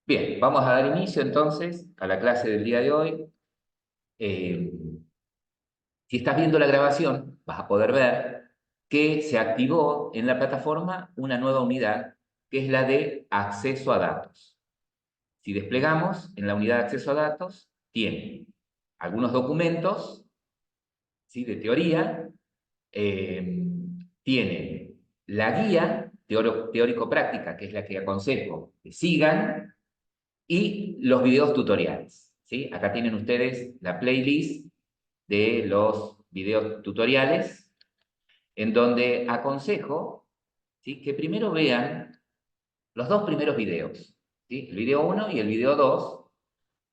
Bien, vamos a dar inicio entonces a la clase del día de hoy. Eh, si estás viendo la grabación, vas a poder ver que se activó en la plataforma una nueva unidad, que es la de acceso a datos. Si desplegamos en la unidad de acceso a datos, tiene algunos documentos, ¿sí?, de teoría, eh, tiene la guía teórico-práctica, que es la que aconsejo que sigan, y los videos tutoriales, ¿sí? Acá tienen ustedes la playlist de los videos tutoriales, en donde aconsejo, ¿sí?, que primero vean los dos primeros videos, ¿sí? El video 1 y el video 2,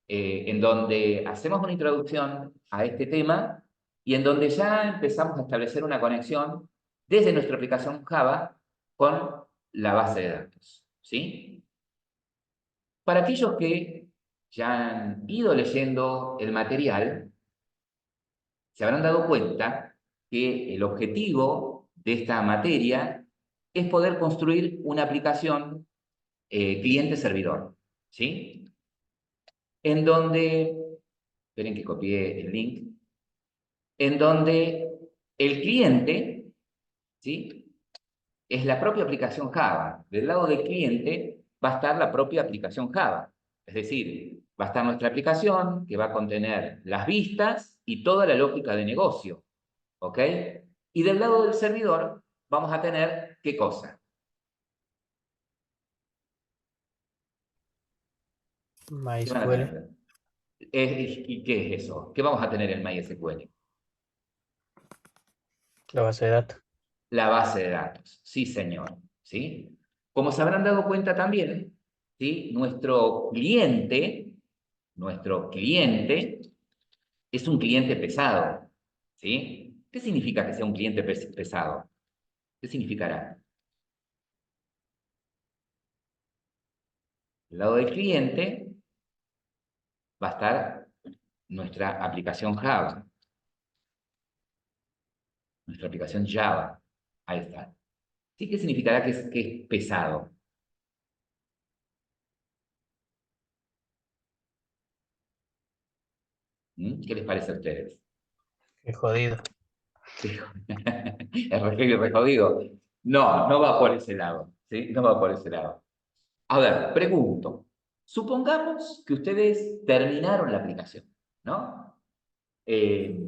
en donde hacemos una introducción a este tema y en donde ya empezamos a establecer una conexión desde nuestra aplicación Java con la base de datos, ¿sí? Para aquellos que ya han ido leyendo el material, se habrán dado cuenta que el objetivo de esta materia es poder construir una aplicación cliente-servidor, ¿sí? En donde, esperen que copié el link, en donde el cliente, ¿sí?, es la propia aplicación Java. Del lado del cliente va a estar la propia aplicación Java. Es decir, va a estar nuestra aplicación que va a contener las vistas y toda la lógica de negocio. ¿Ok? Y del lado del servidor vamos a tener, ¿qué cosa? ¿Qué van a MySQL, tener? ¿Y qué es eso? ¿Qué vamos a tener en MySQL? la base de datos. La base de datos. Sí, señor. ¿Sí? Como se habrán dado cuenta también, ¿sí?, nuestro cliente es un cliente pesado. ¿Sí? ¿Qué significa que sea un cliente pesado? ¿Qué significará? Al lado del cliente va a estar nuestra aplicación Java, nuestra aplicación Java. Ahí está. ¿Sí? ¿Qué significará que es pesado? ¿Mm? ¿Qué les parece a ustedes? Qué jodido. Es re jodido. No, no va por ese lado. ¿Sí? No va por ese lado. A ver, pregunto. Supongamos que ustedes terminaron la aplicación, ¿no? Eh,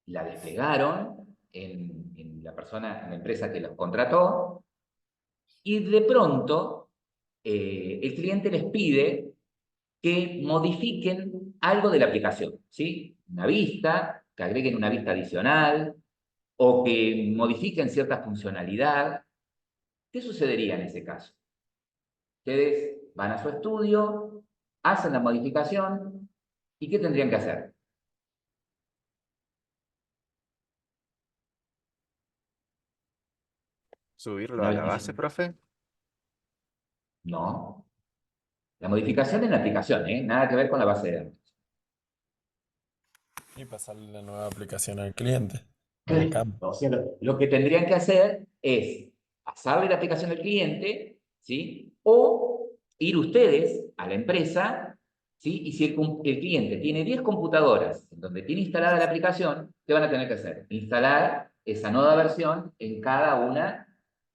la desplegaron en en la empresa que los contrató, y de pronto el cliente les pide que modifiquen algo de la aplicación, ¿sí? Una vista, que agreguen una vista adicional o que modifiquen cierta funcionalidad. ¿Qué sucedería en ese caso? Ustedes van a su estudio, hacen la modificación y ¿qué tendrían que hacer? Subirlo Una a vez la que base, hicieron. profe. No. La modificación en la aplicación, ¿eh? Nada que ver con la base de datos. Y pasarle la nueva aplicación al cliente, al Claro. campo. O sea, lo que tendrían que hacer es pasarle la aplicación al cliente, ¿sí? O ir ustedes a la empresa, ¿sí? Y si el cliente tiene 10 computadoras en donde tiene instalada la aplicación, ¿qué van a tener que hacer? Instalar esa nueva versión en cada una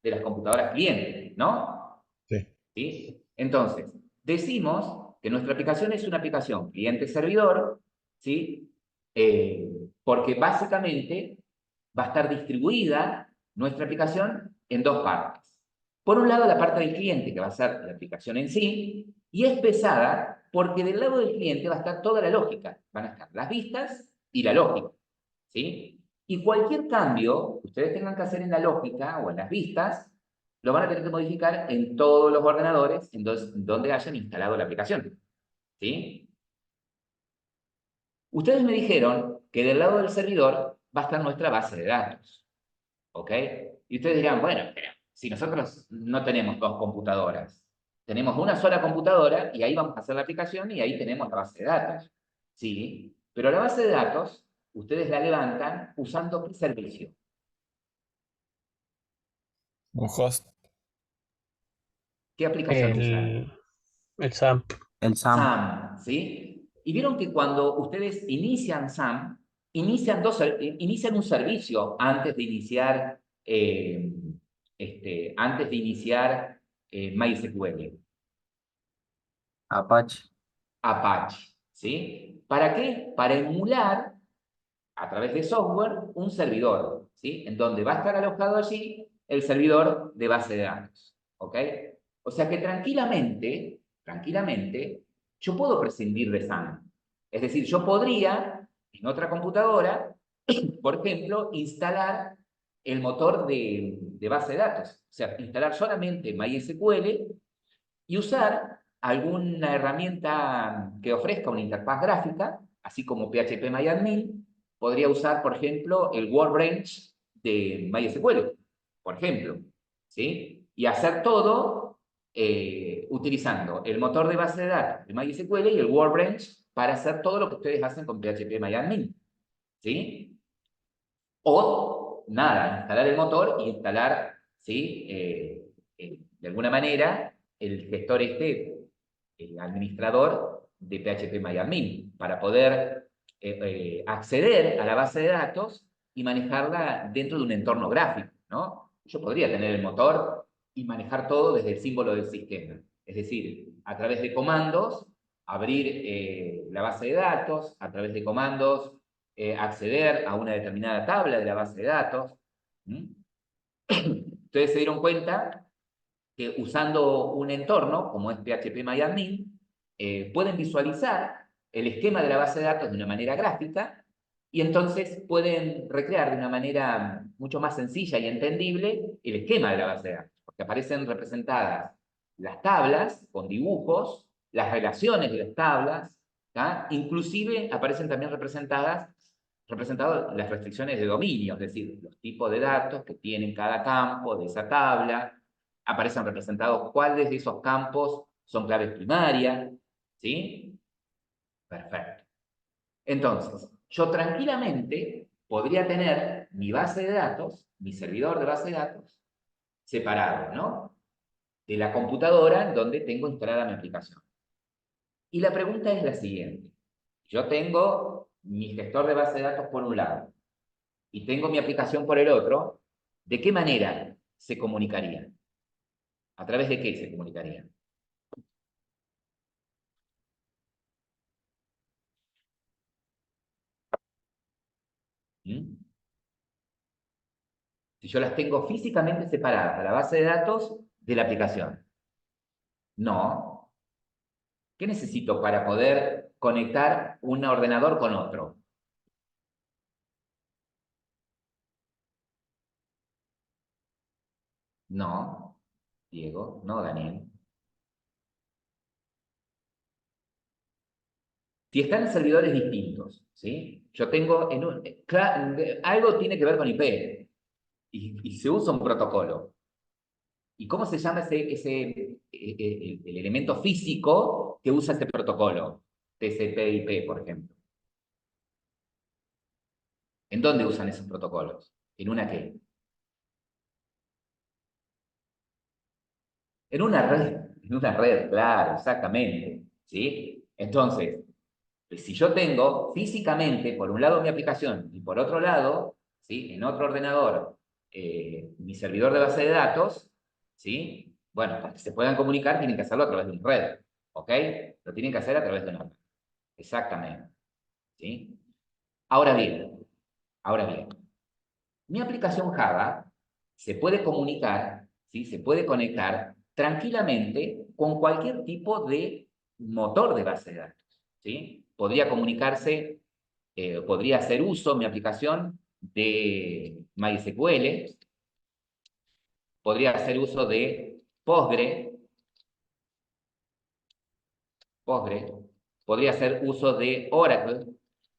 de las computadoras clientes, ¿no? Sí. ¿Sí? Entonces, decimos que nuestra aplicación es una aplicación cliente-servidor, ¿sí? Porque básicamente va a estar distribuida nuestra aplicación en dos partes. Por un lado, la parte del cliente, que va a ser la aplicación en sí, y es pesada porque del lado del cliente va a estar toda la lógica. Van a estar las vistas y la lógica, ¿sí? Y cualquier cambio que ustedes tengan que hacer en la lógica o en las vistas, lo van a tener que modificar en todos los ordenadores donde hayan instalado la aplicación, ¿sí? Ustedes me dijeron que del lado del servidor va a estar nuestra base de datos, ¿ok? Y ustedes dirán, bueno, pero si nosotros no tenemos dos computadoras, tenemos una sola computadora y ahí vamos a hacer la aplicación y ahí tenemos la base de datos, ¿sí? Pero la base de datos, ustedes la levantan usando ¿qué servicio? Un host. ¿Qué aplicación usan? El El SAM. El SAM. SAM, ¿sí? Y vieron que cuando ustedes inician SAM, inician un servicio antes de iniciar, MySQL. Apache. Apache, ¿sí? ¿Para qué? Para emular a través de software un servidor, ¿sí? En donde va a estar alojado allí el servidor de base de datos, ¿ok? O sea que tranquilamente, yo puedo prescindir de SAM. Es decir, yo podría, en otra computadora, por ejemplo, instalar el motor de base de datos. O sea, instalar solamente MySQL y usar alguna herramienta que ofrezca una interfaz gráfica, así como PHP podría usar, por ejemplo, el Workbench de MySQL, por ejemplo, ¿sí? Y hacer todo utilizando el motor de base de datos de MySQL y el Workbench para hacer todo lo que ustedes hacen con PHP ¿sí? O, nada, instalar el motor y instalar, ¿sí? De alguna manera, el gestor el administrador de PHP para poder acceder a la base de datos y manejarla dentro de un entorno gráfico, ¿no? Yo podría tener el motor y manejar todo desde el símbolo del sistema. Es decir, a través de comandos, abrir la base de datos, a través de comandos, acceder a una determinada tabla de la base de datos. Ustedes se dieron cuenta que usando un entorno como es PHP pueden visualizar el esquema de la base de datos de una manera gráfica y entonces pueden recrear de una manera mucho más sencilla y entendible el esquema de la base de datos, porque aparecen representadas las tablas con dibujos, las relaciones de las tablas, ¿tá? Inclusive aparecen también representadas las restricciones de dominio, es decir, los tipos de datos que tiene cada campo de esa tabla, aparecen representados cuáles de esos campos son claves primarias, ¿sí? Perfecto. Entonces, yo tranquilamente podría tener mi base de datos, mi servidor de base de datos, separado, ¿no? De la computadora en donde tengo instalada mi aplicación. Y la pregunta es la siguiente. Yo tengo mi gestor de base de datos por un lado y tengo mi aplicación por el otro. ¿De qué manera se comunicarían? ¿A través de qué se comunicarían? ¿Mm? Si yo las tengo físicamente separadas a la base de datos de la aplicación. No. ¿Qué necesito para poder conectar un ordenador con otro? No, Diego, no, Daniel. Si están en servidores distintos, ¿sí? Yo tengo algo tiene que ver con IP y se usa un protocolo. ¿Y cómo se llama el elemento físico que usa este protocolo? TCP/IP, por ejemplo. ¿En dónde usan esos protocolos? ¿En una qué? En una red, claro, exactamente, ¿sí? Entonces, si yo tengo físicamente, por un lado mi aplicación y por otro lado, ¿sí? En otro ordenador, mi servidor de base de datos, ¿sí? Bueno, para que se puedan comunicar tienen que hacerlo a través de una red, ¿ok? Lo tienen que hacer a través de una red, exactamente, ¿sí? Ahora bien, mi aplicación Java se puede comunicar, ¿sí? Se puede conectar tranquilamente con cualquier tipo de motor de base de datos, ¿sí? Podría comunicarse, podría hacer uso mi aplicación de MySQL, podría hacer uso de Postgre, podría hacer uso de Oracle,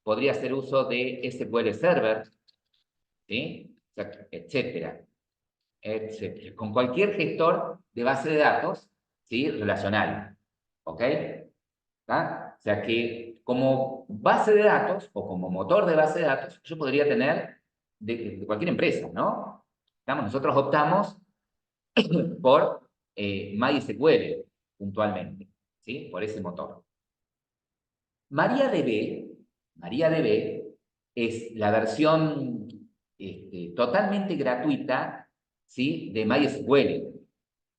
podría hacer uso de SQL Server, ¿sí? Etcétera. Con cualquier gestor de base de datos, ¿sí? Relacional, ¿ok? ¿Tá? O sea que como base de datos o como motor de base de datos, yo podría tener de cualquier empresa, ¿no? Nosotros optamos por MySQL puntualmente. ¿sí? Por ese motor. MariaDB es la versión totalmente gratuita, ¿sí? De MySQL.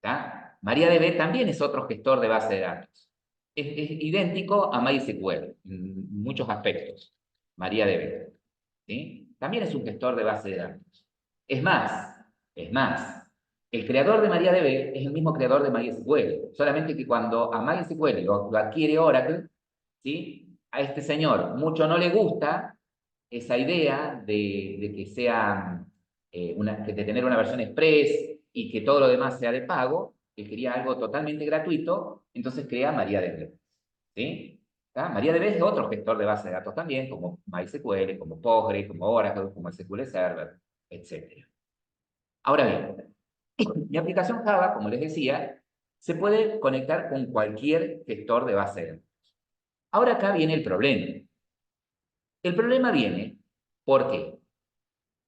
¿Tá? MariaDB también es otro gestor de base de datos. Es idéntico a MySQL en muchos aspectos, MariaDB. ¿Sí? También es un gestor de base de datos. Es más, el creador de MariaDB es el mismo creador de MySQL, solamente que cuando a MySQL lo adquiere Oracle, ¿sí? A este señor mucho no le gusta esa idea de que sea de tener una versión express y que todo lo demás sea de pago. Él quería algo totalmente gratuito, entonces crea MariaDB. ¿Sí? MariaDB es otro gestor de base de datos también, como MySQL, como Postgre, como Oracle, como SQL Server, etc. Ahora bien, mi aplicación Java, como les decía, se puede conectar con cualquier gestor de base de datos. Ahora acá viene el problema. El problema viene, ¿por qué?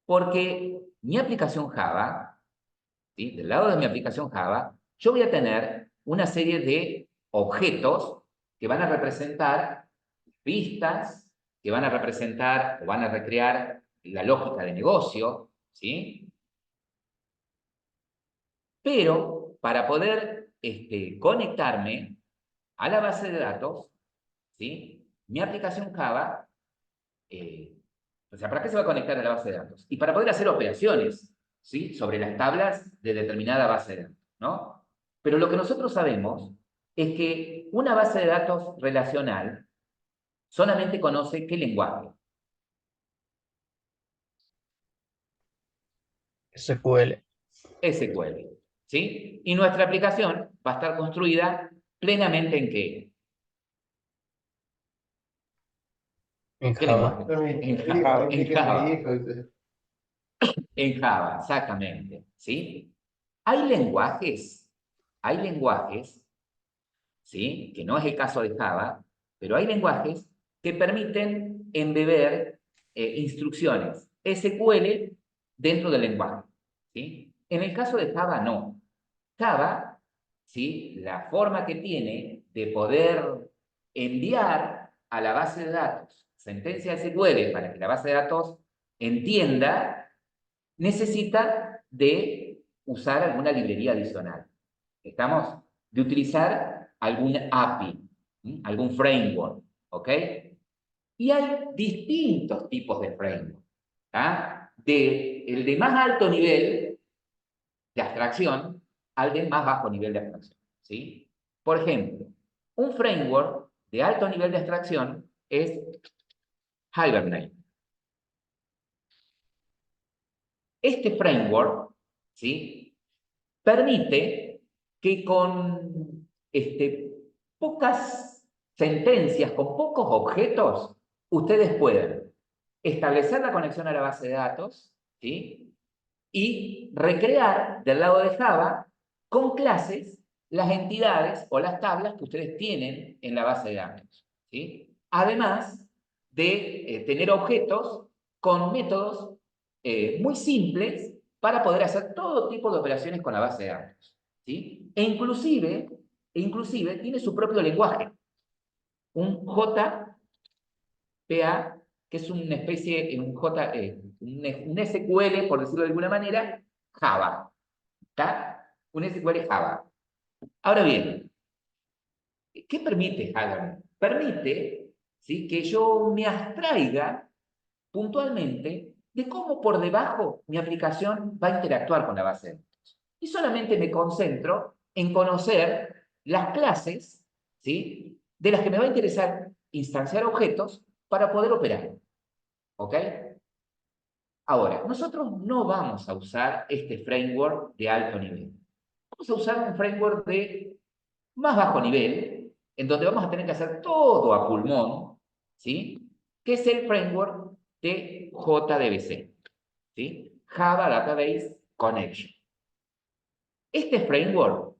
Porque mi aplicación Java, ¿sí? Del lado de mi aplicación Java, yo voy a tener una serie de objetos que van a representar vistas, que van a representar o van a recrear la lógica de negocio, ¿sí? Pero para poder conectarme a la base de datos, ¿sí? Mi aplicación Java, o sea, ¿para qué se va a conectar a la base de datos? Y para poder hacer operaciones, ¿sí? Sobre las tablas de determinada base de datos, ¿no? Pero lo que nosotros sabemos es que una base de datos relacional solamente conoce qué lenguaje. SQL. SQL, ¿sí? Y nuestra aplicación va a estar construida plenamente ¿en qué? En ¿Qué Java. lenguaje? En Java, exactamente, ¿sí? Hay lenguajes, ¿sí? Que no es el caso de Java, pero hay lenguajes que permiten embeber instrucciones SQL dentro del lenguaje, ¿sí? En el caso de Java, no. Java, ¿sí? La forma que tiene de poder enviar a la base de datos sentencia SQL para que la base de datos entienda, necesita de usar alguna librería adicional. ¿Estamos? De utilizar algún API, algún framework, ¿ok? Y hay distintos tipos de framework. El de más alto nivel de abstracción al de más bajo nivel de abstracción, ¿sí? Por ejemplo, un framework de alto nivel de abstracción es Hibernate. Este framework, ¿sí? Permite que con pocas sentencias, con pocos objetos, ustedes puedan establecer la conexión a la base de datos, ¿sí? Y recrear del lado de Java con clases las entidades o las tablas que ustedes tienen en la base de datos, ¿sí? Además de tener objetos con métodos muy simples para poder hacer todo tipo de operaciones con la base de datos, ¿sí? E inclusive tiene su propio lenguaje, un JPA, que es una especie, un SQL, por decirlo de alguna manera, Java, ¿está? Un SQL Java. Ahora bien, ¿qué permite Java? Permite, ¿sí? Que yo me abstraiga puntualmente de cómo por debajo mi aplicación va a interactuar con la base de datos. Y solamente me concentro en conocer las clases, ¿sí? De las que me va a interesar instanciar objetos para poder operar. ¿Ok? Ahora, nosotros no vamos a usar este framework de alto nivel. Vamos a usar un framework de más bajo nivel, en donde vamos a tener que hacer todo a pulmón, ¿sí? Que es el framework de JDBC, ¿sí? Java Database Connection. Este framework,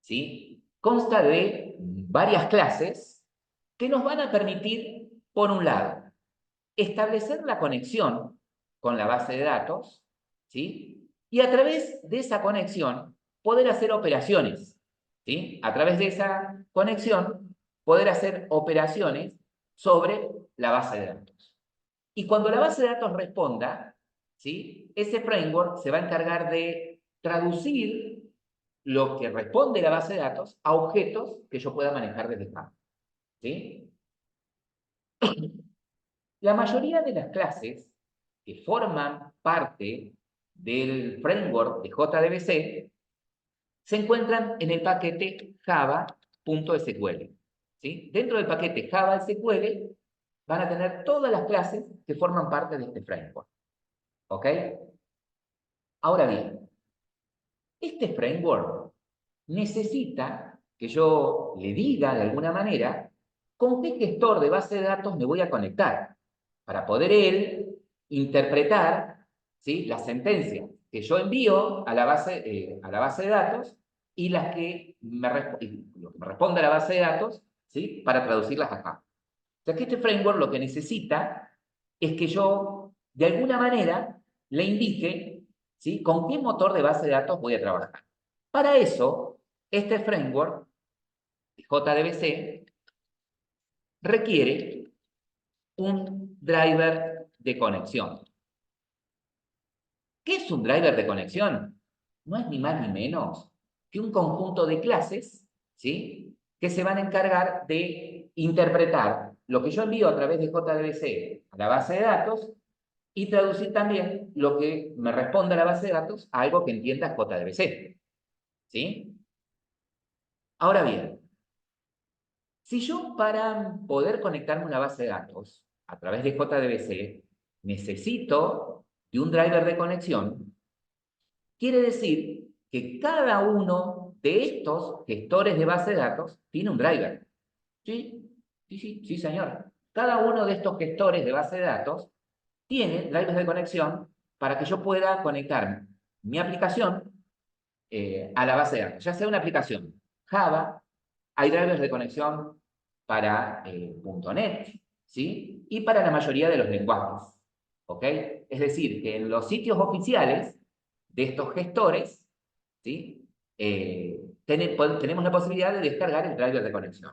¿sí? Consta de varias clases que nos van a permitir, por un lado, establecer la conexión con la base de datos, ¿sí? Y a través de esa conexión poder hacer operaciones, ¿sí? A través de esa conexión, poder hacer operaciones sobre la base de datos. Y cuando la base de datos responda, ¿sí? Ese framework se va a encargar de traducir lo que responde la base de datos a objetos que yo pueda manejar desde acá. ¿Sí? La mayoría de las clases que forman parte del framework de JDBC se encuentran en el paquete java.sql. ¿Sí? Dentro del paquete Java SQL van a tener todas las clases que forman parte de este framework. ¿Ok? Ahora bien, este framework necesita que yo le diga de alguna manera con qué gestor de base de datos me voy a conectar para poder él interpretar, ¿sí?, las sentencias que yo envío a la base de datos y lo que me responde a la base de datos, ¿sí?, para traducirlas acá. O sea que este framework lo que necesita es que yo, de alguna manera, le indique, ¿sí?, con qué motor de base de datos voy a trabajar. Para eso, este framework, JDBC, requiere un driver de conexión. ¿Qué es un driver de conexión? No es ni más ni menos que un conjunto de clases, ¿sí?, que se van a encargar de interpretar lo que yo envío a través de JDBC a la base de datos y traducir también lo que me responde a la base de datos a algo que entienda JDBC. ¿Sí? Ahora bien, si yo para poder conectarme a una base de datos a través de JDBC necesito de un driver de conexión, quiere decir que cada uno de estos gestores de base de datos tiene un driver. ¿Sí? Sí, señor. Cada uno de estos gestores de base de datos tiene drivers de conexión para que yo pueda conectar mi aplicación a la base de datos. Ya sea una aplicación Java, hay drivers de conexión para .NET, ¿sí? Y para la mayoría de los lenguajes, ¿ok? Es decir, que en los sitios oficiales de estos gestores, ¿sí?, tenemos la posibilidad de descargar el driver de conexión.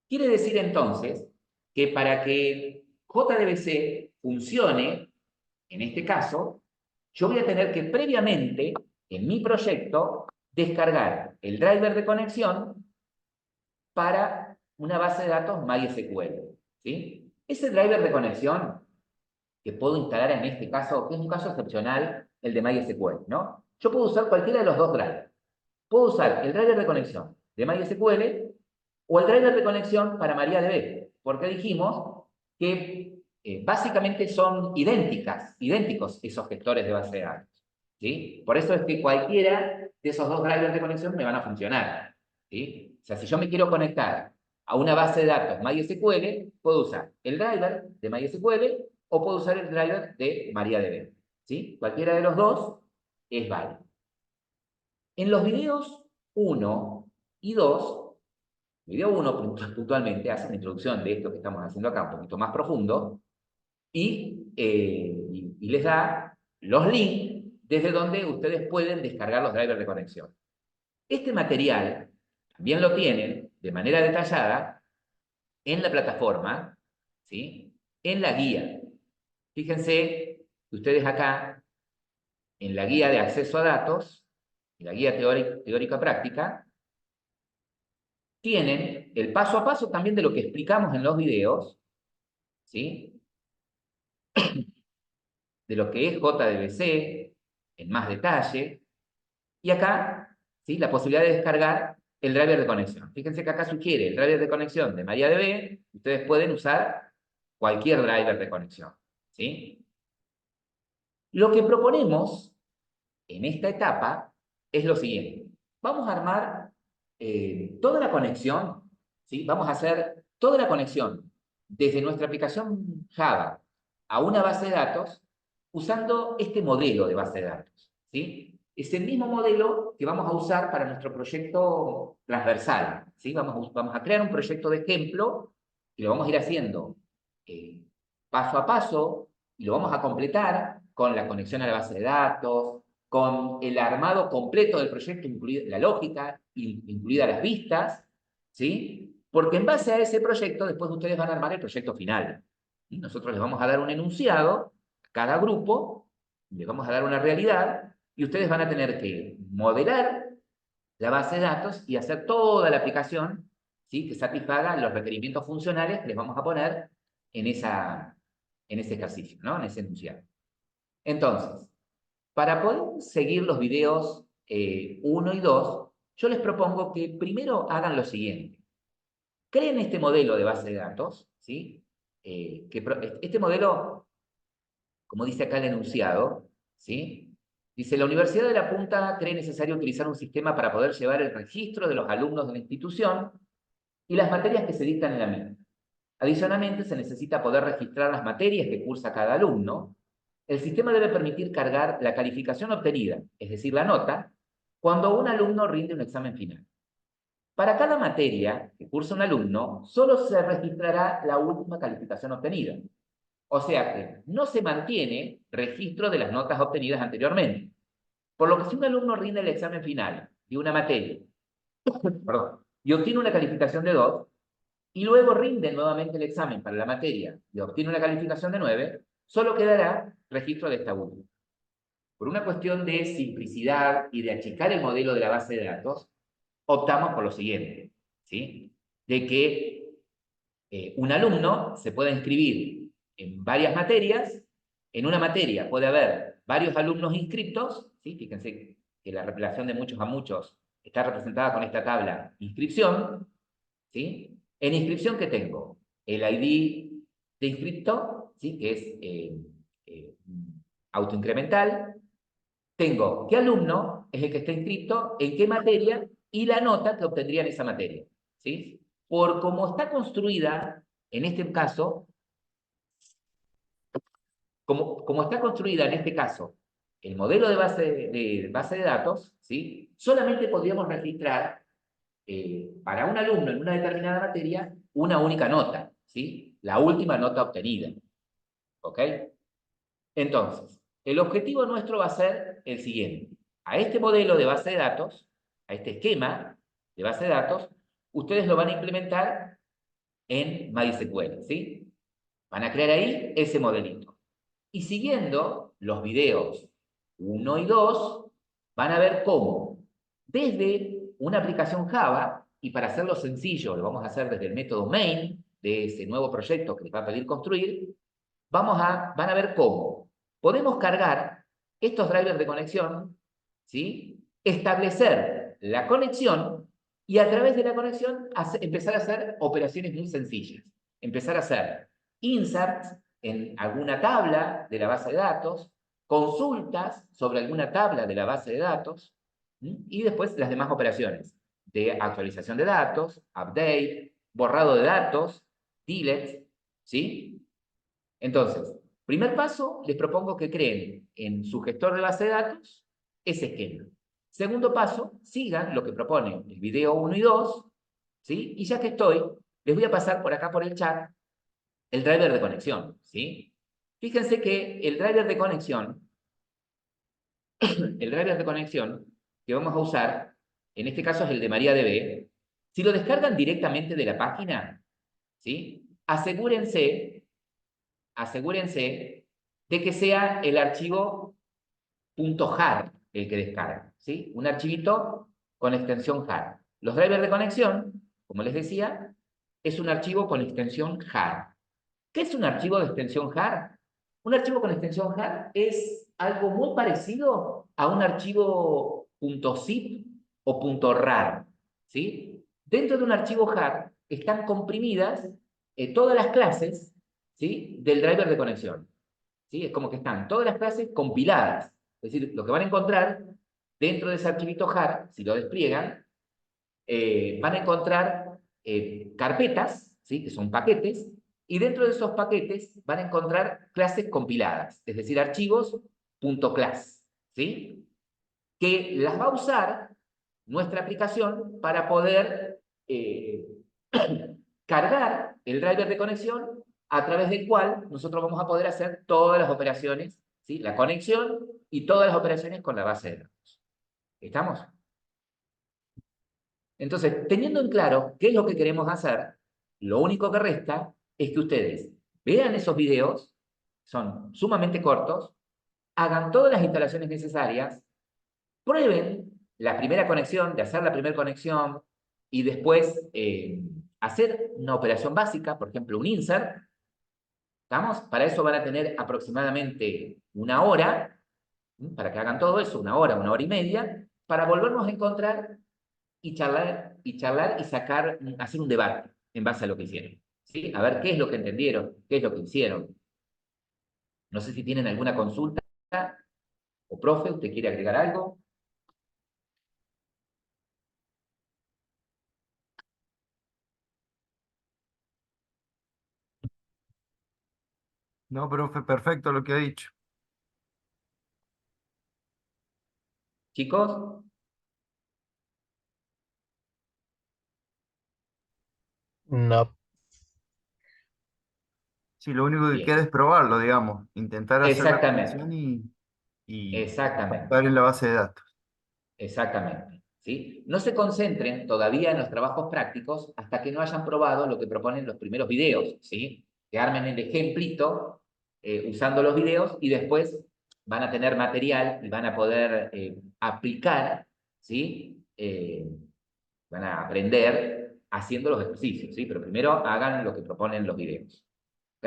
Quiere decir entonces que para que JDBC funcione, en este caso, yo voy a tener que previamente, en mi proyecto, descargar el driver de conexión para una base de datos MySQL. ¿Sí? Ese driver de conexión que puedo instalar en este caso, que es un caso excepcional, el de MySQL, ¿no? Yo puedo usar cualquiera de los dos drivers. Puedo usar el driver de conexión de MySQL o el driver de conexión para MariaDB, porque dijimos que básicamente son idénticos esos gestores de base de datos. ¿Sí? Por eso es que cualquiera de esos dos drivers de conexión me van a funcionar. ¿Sí? O sea, si yo me quiero conectar a una base de datos MySQL, puedo usar el driver de MySQL o puedo usar el driver de MariaDB. ¿Sí? Cualquiera de los dos es válido. En los videos 1 y 2, video 1 puntualmente hace una introducción de esto que estamos haciendo acá, un poquito más profundo, y les da los links desde donde ustedes pueden descargar los drivers de conexión. Este material también lo tienen de manera detallada en la plataforma, ¿sí?, en la guía. Fíjense que ustedes acá, en la guía de acceso a datos, en la guía teórica práctica, tienen el paso a paso también de lo que explicamos en los videos, ¿sí?, de lo que es JDBC en más detalle, y acá, ¿sí?, la posibilidad de descargar el driver de conexión. Fíjense que acá sugiere el driver de conexión de MariaDB, ustedes pueden usar cualquier driver de conexión, ¿sí? Lo que proponemos en esta etapa es lo siguiente. Vamos a armar toda la conexión, ¿sí? Vamos a hacer toda la conexión desde nuestra aplicación Java a una base de datos usando este modelo de base de datos, ¿sí? Es el mismo modelo que vamos a usar para nuestro proyecto transversal, ¿sí? Vamos a crear un proyecto de ejemplo y lo vamos a ir haciendo paso a paso y lo vamos a completar con la conexión a la base de datos, con el armado completo del proyecto, incluida la lógica, incluidas las vistas, ¿sí? Porque en base a ese proyecto, después ustedes van a armar el proyecto final. ¿Sí? Nosotros les vamos a dar un enunciado a cada grupo, les vamos a dar una realidad, y ustedes van a tener que modelar la base de datos y hacer toda la aplicación, ¿sí? Que satisfaga los requerimientos funcionales que les vamos a poner en ese ejercicio, ¿no? En ese enunciado. Entonces, para poder seguir los videos 1 y 2, yo les propongo que primero hagan lo siguiente. Creen este modelo de base de datos, ¿sí? Este modelo, como dice acá el enunciado, ¿sí? Dice, la Universidad de La Punta cree necesario utilizar un sistema para poder llevar el registro de los alumnos de la institución y las materias que se dictan en la misma. Adicionalmente, se necesita poder registrar las materias que cursa cada alumno. El sistema debe permitir cargar la calificación obtenida, es decir, la nota, cuando un alumno rinde un examen final. Para cada materia que cursa un alumno, solo se registrará la última calificación obtenida. O sea que no se mantiene registro de las notas obtenidas anteriormente. Por lo que si un alumno rinde el examen final de una materia, perdón, y obtiene una calificación de 2, y luego rinde nuevamente el examen para la materia y obtiene una calificación de 9, solo quedará registro de esta última. Por una cuestión de simplicidad y de achicar el modelo de la base de datos, optamos por lo siguiente, ¿sí? De que un alumno se pueda inscribir en varias materias. En una materia puede haber varios alumnos inscriptos, ¿sí? Fíjense que la relación de muchos a muchos está representada con esta tabla inscripción, ¿sí? En inscripción, ¿qué tengo? El ID de inscripto, ¿sí? Que es autoincremental. Tengo qué alumno es el que está inscrito, en qué materia y la nota que obtendría en esa materia, ¿sí? Por cómo está construida, en este caso, como está construida en este caso el modelo de base de datos, ¿sí? Solamente podríamos registrar para un alumno en una determinada materia una única nota, ¿sí? La última nota obtenida, ¿ok? Entonces, el objetivo nuestro va a ser el siguiente. A este modelo de base de datos, a este esquema de base de datos, ustedes lo van a implementar en MySQL, ¿sí? Van a crear ahí ese modelito. Y siguiendo los videos 1 y 2, van a ver cómo, desde una aplicación Java, y para hacerlo sencillo, lo vamos a hacer desde el método main de ese nuevo proyecto que les va a pedir construir, van a ver cómo podemos cargar estos drivers de conexión, ¿sí? Establecer la conexión y a través de la conexión empezar a hacer operaciones muy sencillas. Empezar a hacer inserts en alguna tabla de la base de datos, consultas sobre alguna tabla de la base de datos, y después las demás operaciones de actualización de datos, update, borrado de datos, delete, ¿sí? Entonces, primer paso, les propongo que creen en su gestor de base de datos ese esquema. Segundo paso, sigan lo que propone el video 1 y 2, ¿sí? Y ya que estoy, les voy a pasar por acá por el chat el driver de conexión, ¿sí? Fíjense que el driver de conexión que vamos a usar, en este caso es el de MariaDB. Si lo descargan directamente de la página, ¿sí? Asegúrense de que sea el archivo .jar el que descarga, ¿sí? Un archivito con extensión jar. Los drivers de conexión, como les decía, es un archivo con extensión jar. ¿Qué es un archivo de extensión jar? Un archivo con extensión jar es algo muy parecido a un archivo .zip o .rar, ¿sí? Dentro de un archivo jar están comprimidas todas las clases, ¿sí? Del driver de conexión, ¿sí? Es como que están todas las clases compiladas. Es decir, lo que van a encontrar dentro de ese archivito jar, si lo despliegan, van a encontrar carpetas, ¿sí? Que son paquetes, y dentro de esos paquetes van a encontrar clases compiladas, es decir, archivos .class, ¿sí? Que las va a usar nuestra aplicación para poder cargar el driver de conexión a través del cual nosotros vamos a poder hacer todas las operaciones, ¿sí? La conexión y todas las operaciones con la base de datos. ¿Estamos? Entonces, teniendo en claro qué es lo que queremos hacer, lo único que resta es que ustedes vean esos videos, son sumamente cortos, hagan todas las instalaciones necesarias, prueben la primera conexión, de hacer la primera conexión y después hacer una operación básica, por ejemplo, un insert. ¿Estamos? Para eso van a tener aproximadamente una hora, para que hagan todo eso, una hora y media, para volvernos a encontrar y charlar y sacar, hacer un debate en base a lo que hicieron. ¿Sí? A ver qué es lo que entendieron, qué es lo que hicieron. No sé si tienen alguna consulta o profe, ¿usted quiere agregar algo? No, profe, perfecto lo que ha dicho. Chicos, No. Sí, lo único que queda bien. es probarlo, digamos, intentar hacer la Exactamente, conexión y exactamente. estar en la base de datos. Exactamente, ¿sí? No se concentren todavía en los trabajos prácticos hasta que no hayan probado lo que proponen los primeros videos, ¿sí? Que armen el ejemplito usando los videos y después van a tener material y van a poder aplicar, ¿sí? Van a aprender haciendo los ejercicios, ¿sí? Pero primero hagan lo que proponen los videos, ¿ok?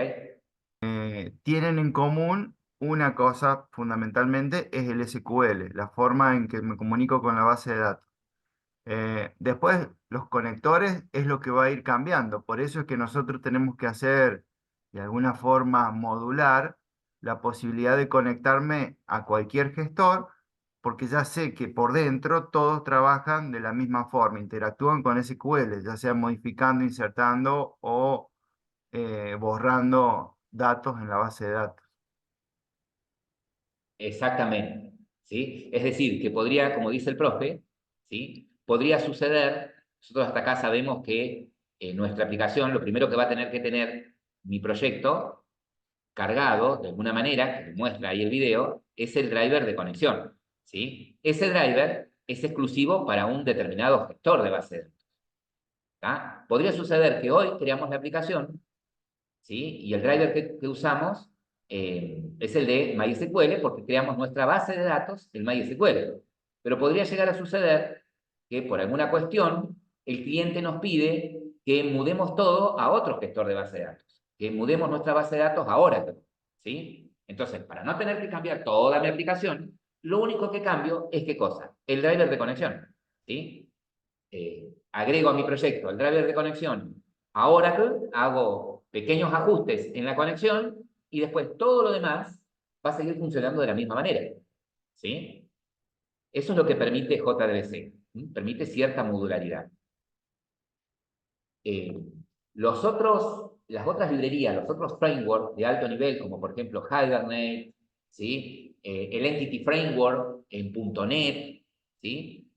Tienen en común una cosa fundamentalmente, es el SQL, la forma en que me comunico con la base de datos. Después, los conectores es lo que va a ir cambiando. Por eso es que nosotros tenemos que hacer, de alguna forma, modular la posibilidad de conectarme a cualquier gestor, porque ya sé que por dentro todos trabajan de la misma forma, interactúan con SQL, ya sea modificando, insertando o borrando datos en la base de datos. Exactamente, ¿sí? Es decir, que podría, como dice el profe, ¿sí? Podría suceder, nosotros hasta acá sabemos que nuestra aplicación, lo primero que va a tener que tener mi proyecto cargado, de alguna manera, que muestra ahí el video, es el driver de conexión, ¿sí? Ese driver es exclusivo para un determinado gestor de base de datos, ¿tá? Podría suceder que hoy creamos la aplicación, ¿sí? Y el driver que usamos es el de MySQL porque creamos nuestra base de datos en MySQL. Pero podría llegar a suceder que por alguna cuestión el cliente nos pide que mudemos todo a otro gestor de base de datos, que mudemos nuestra base de datos a Oracle, ¿sí? Entonces, para no tener que cambiar toda mi aplicación, lo único que cambio es ¿qué cosa? El driver de conexión, ¿sí? Agrego a mi proyecto el driver de conexión a Oracle, hago pequeños ajustes en la conexión y después todo lo demás va a seguir funcionando de la misma manera. ¿Sí? Eso es lo que permite JDBC. Permite cierta modularidad. Eh, las otras librerías, los otros frameworks de alto nivel, como por ejemplo Hibernate, ¿sí? El Entity Framework en .NET, ¿sí?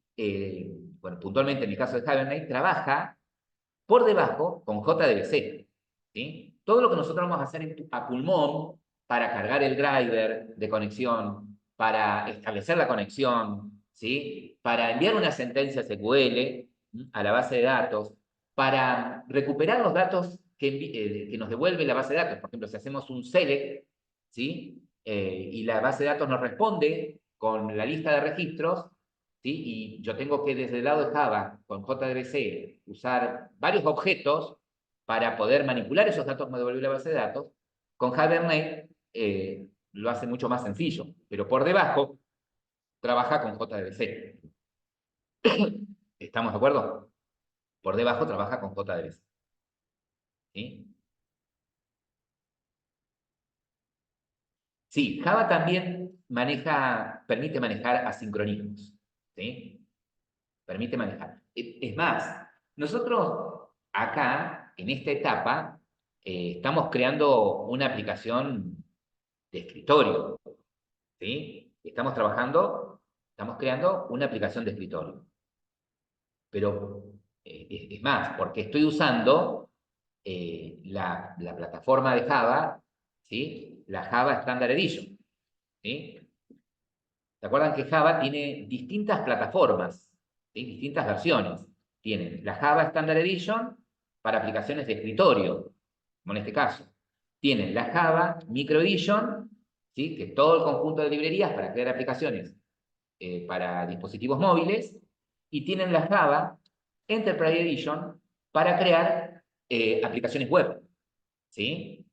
Bueno, puntualmente en el caso de Hibernate, trabaja por debajo con JDBC, ¿sí? Todo lo que nosotros vamos a hacer a pulmón para cargar el driver de conexión, para establecer la conexión, ¿sí? Para enviar una sentencia SQL a la base de datos, para recuperar los datos que nos devuelve la base de datos. Por ejemplo, si hacemos un select, ¿sí? Y la base de datos nos responde con la lista de registros, ¿sí? Y yo tengo que desde el lado de Java, con JDBC, usar varios objetos para poder manipular esos datos que me devuelve la base de datos. Con Hibernate lo hace mucho más sencillo, pero por debajo trabaja con JDBC. ¿Estamos de acuerdo? Por debajo trabaja con JDBC. ¿Sí? Sí, Java también permite manejar asincronismos. ¿Sí? Permite manejar. Es más, nosotros acá, en esta etapa, estamos creando una aplicación de escritorio, ¿sí? Estamos creando una aplicación de escritorio. Pero es más, porque estoy usando la plataforma de Java, ¿sí? La Java Standard Edition, ¿sí? ¿Se acuerdan que Java tiene distintas plataformas, ¿sí? Distintas versiones? Tienen la Java Standard Edition para aplicaciones de escritorio, como en este caso. Tienen la Java Micro Edition, ¿sí? Que es todo el conjunto de librerías para crear aplicaciones para dispositivos móviles. Y tienen la Java Enterprise Edition para crear aplicaciones web, ¿sí?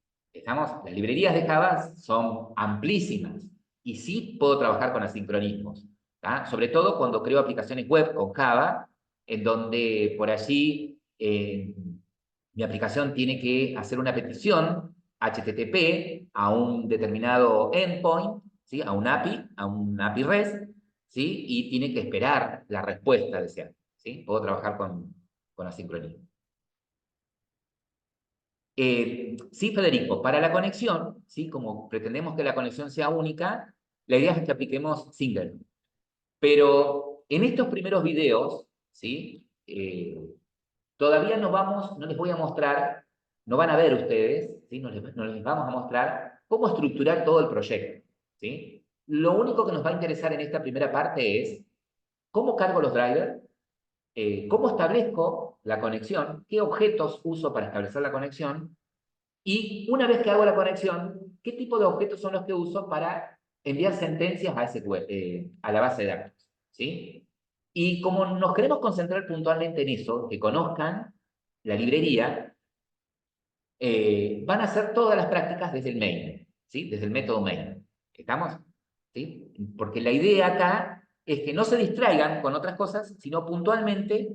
Las librerías de Java son amplísimas y sí puedo trabajar con asincronismos, ¿tá? Sobre todo cuando creo aplicaciones web con Java, en donde por allí mi aplicación tiene que hacer una petición HTTP a un determinado endpoint, ¿sí? A un API REST, ¿sí? Y tiene que esperar la respuesta deseada, ¿sí? Puedo trabajar con asincronismo. Sí, Federico, para la conexión, ¿sí? Como pretendemos que la conexión sea única, la idea es que apliquemos Singleton. Pero en estos primeros videos, ¿sí? Todavía no les voy a mostrar, no van a ver ustedes, ¿sí? No les vamos a mostrar cómo estructurar todo el proyecto, ¿sí? Lo único que nos va a interesar en esta primera parte es cómo cargo los drivers, cómo establezco la conexión, qué objetos uso para establecer la conexión, y una vez que hago la conexión, ¿qué tipo de objetos son los que uso para enviar sentencias a a la base de datos? ¿Sí? Y como nos queremos concentrar puntualmente en eso, que conozcan la librería, van a hacer todas las prácticas desde el main, ¿sí? Desde el método main. ¿Estamos? ¿Sí? Porque la idea acá es que no se distraigan con otras cosas, sino puntualmente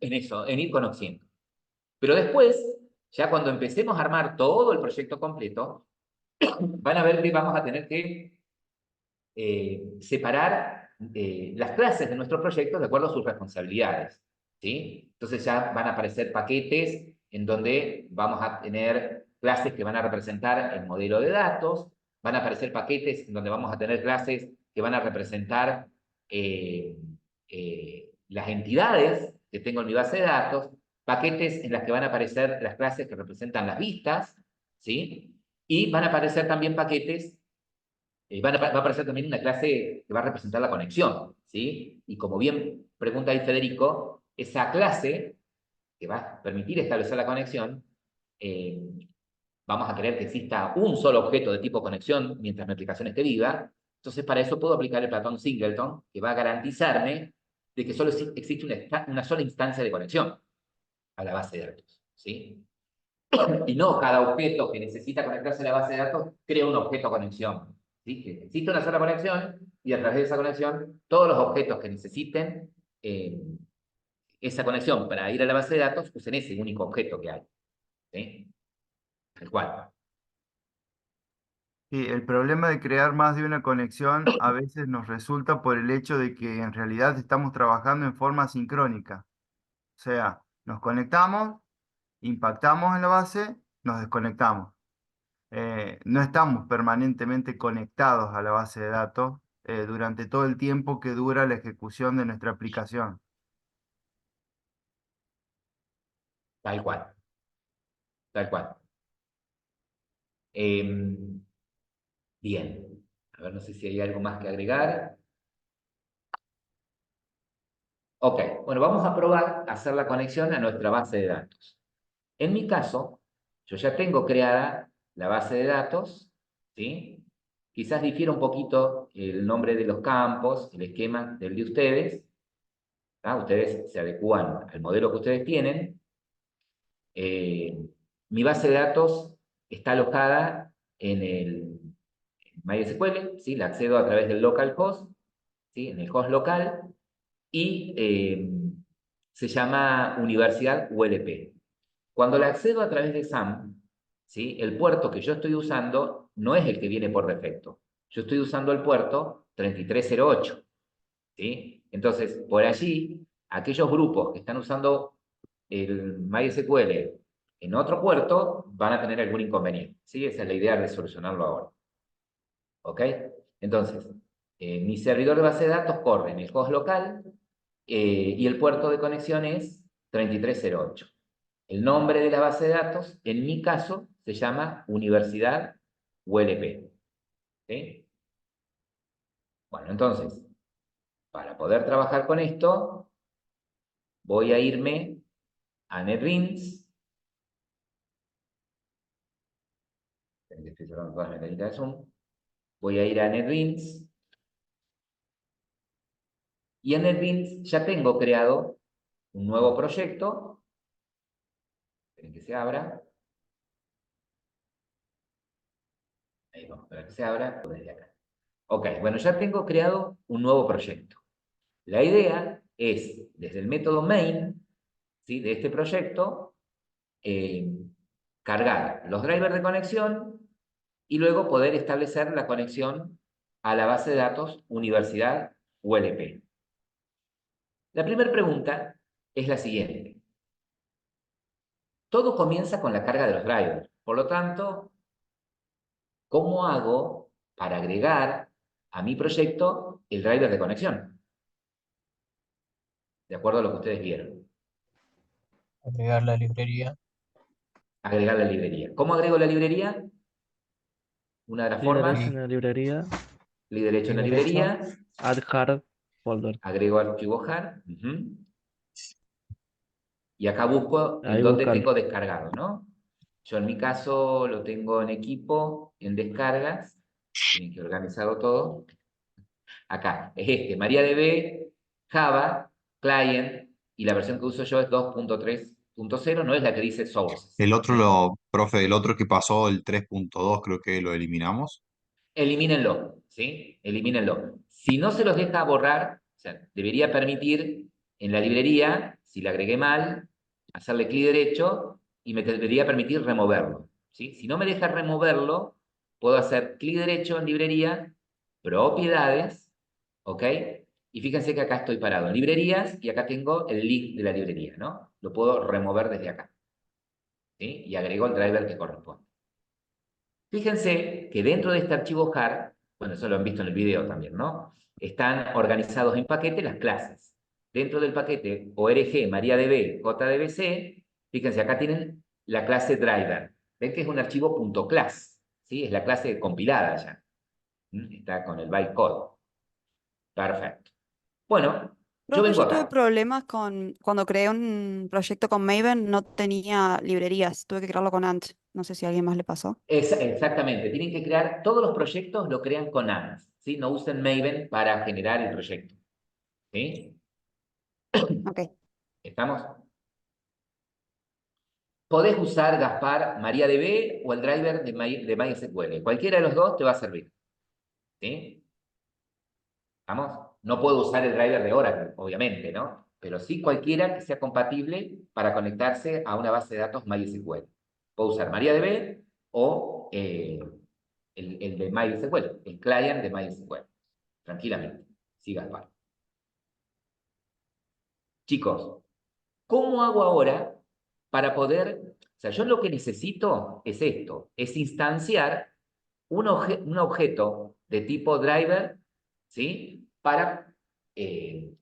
en eso, en ir conociendo. Pero después, ya cuando empecemos a armar todo el proyecto completo, van a ver que vamos a tener que separar las clases de nuestro proyecto de acuerdo a sus responsabilidades, ¿sí? Entonces ya van a aparecer paquetes en donde vamos a tener clases que van a representar el modelo de datos, van a aparecer paquetes en donde vamos a tener clases que van a representar las entidades que tengo en mi base de datos, paquetes en las que van a aparecer las clases que representan las vistas, ¿sí? Y van a aparecer también paquetes, va a aparecer también una clase que va a representar la conexión, ¿sí? Y como bien pregunta ahí Federico, esa clase que va a permitir establecer la conexión, eh, vamos a querer que exista un solo objeto de tipo conexión mientras mi aplicación esté viva. Entonces, para eso puedo aplicar el patrón Singleton, que va a garantizarme de que solo existe una sola instancia de conexión a la base de datos, ¿sí? Y no cada objeto que necesita conectarse a la base de datos crea un objeto conexión, ¿sí? Que existe una sola conexión y a través de esa conexión todos los objetos que necesiten esa conexión para ir a la base de datos usen ese único objeto que hay, ¿sí? Tal cual. Sí, el problema de crear más de una conexión a veces nos resulta por el hecho de que en realidad estamos trabajando en forma sincrónica. O sea, nos conectamos, impactamos en la base, nos desconectamos. No estamos permanentemente conectados a la base de datos durante todo el tiempo que dura la ejecución de nuestra aplicación. Tal cual. Tal cual. Eh, bien. A ver, no sé si hay algo más que agregar. Ok, bueno, vamos a probar a hacer la conexión a nuestra base de datos. En mi caso, yo ya tengo creada la base de datos, ¿sí? Quizás difiere un poquito el nombre de los campos, el esquema del de ustedes. ¿Tá? Ustedes se adecúan al modelo que ustedes tienen. Mi base de datos está alojada en el MySQL, ¿sí? La accedo a través del localhost, ¿sí? En el host local, y se llama Universidad ULP. Cuando la accedo a través de SAM, ¿sí? El puerto que yo estoy usando no es el que viene por defecto. Yo estoy usando el puerto 3308, ¿sí? Entonces, por allí, aquellos grupos que están usando el MySQL en otro puerto van a tener algún inconveniente, ¿sí? Esa es la idea de solucionarlo ahora. ¿Ok? Entonces, mi servidor de base de datos corre en el host local y el puerto de conexión es 3308. El nombre de la base de datos, en mi caso, se llama Universidad ULP. ¿Sí? Bueno, entonces, para poder trabajar con esto, voy a irme a NetBeans. Estoy cerrando todas las ventanitas de Zoom. Voy a ir a NetBeans. Y en NetBeans ya tengo creado un nuevo proyecto. Esperen que se abra. Ahí vamos, para que se abra desde acá. Ok, bueno, ya tengo creado un nuevo proyecto. La idea es, desde el método main, ¿sí?, de este proyecto, cargar los drivers de conexión y luego poder establecer la conexión a la base de datos Universidad ULP. La primera pregunta es la siguiente. Todo comienza con la carga de los drivers. Por lo tanto, ¿cómo hago para agregar a mi proyecto el driver de conexión? De acuerdo a lo que ustedes vieron. Agregar la librería. Agregar la librería. ¿Cómo agrego la librería? Una de las Clic derecho formas, en la librería, clic derecho en la Clic derecho. librería, add hard folder. agrego archivo jar, y acá busco en Ahí dónde buscar. tengo descargado, ¿no? Yo en mi caso lo tengo en equipo, en descargas, tienen que organizarlo todo. Acá, es este, MariaDB, Java, Client, y la versión que uso yo es 2.3.0, no es la que dice Sources. El otro, profe, el otro que pasó, el 3.2 creo que lo eliminamos. Elimínenlo, ¿sí? Elimínenlo. Si no se los deja borrar, o sea, debería permitir en la librería, si la agregué mal, hacerle clic derecho y me debería permitir removerlo, ¿sí? Si no me deja removerlo, puedo hacer clic derecho en librería, propiedades, ¿ok? Y fíjense que acá estoy parado en librerías y acá tengo el link de la librería, ¿no? Lo puedo remover desde acá, ¿sí? Y agrego el driver que corresponde. Fíjense que dentro de este archivo jar, bueno, eso lo han visto en el video también, ¿no? Están organizados en paquete las clases. Dentro del paquete ORG, MariaDB, JDBC, fíjense, acá tienen la clase driver. Ven que es un archivo .class, ¿sí? Es la clase compilada ya. Está con el bytecode. Perfecto. Bueno, yo Profe, vengo yo tuve acá. problemas con cuando creé un proyecto con Maven, no tenía librerías, tuve que crearlo con Ant. No sé si a alguien más le pasó. Exactamente, tienen que crear, todos los proyectos lo crean con Ant, ¿sí? No usen Maven para generar el proyecto, ¿sí? Ok. ¿Estamos? Podés usar Gaspar MariaDB o el driver de MySQL. Cualquiera de los dos te va a servir. ¿Sí? ¿Vamos? No puedo usar el driver de Oracle, obviamente, ¿no? Pero sí cualquiera que sea compatible para conectarse a una base de datos MySQL. Puedo usar MariaDB o el de MySQL, el client de MySQL. Tranquilamente. Sí, Gaspar. Chicos, ¿cómo hago ahora para poder... O sea, yo lo que necesito es esto, es instanciar un objeto de tipo driver, ¿sí? Para, que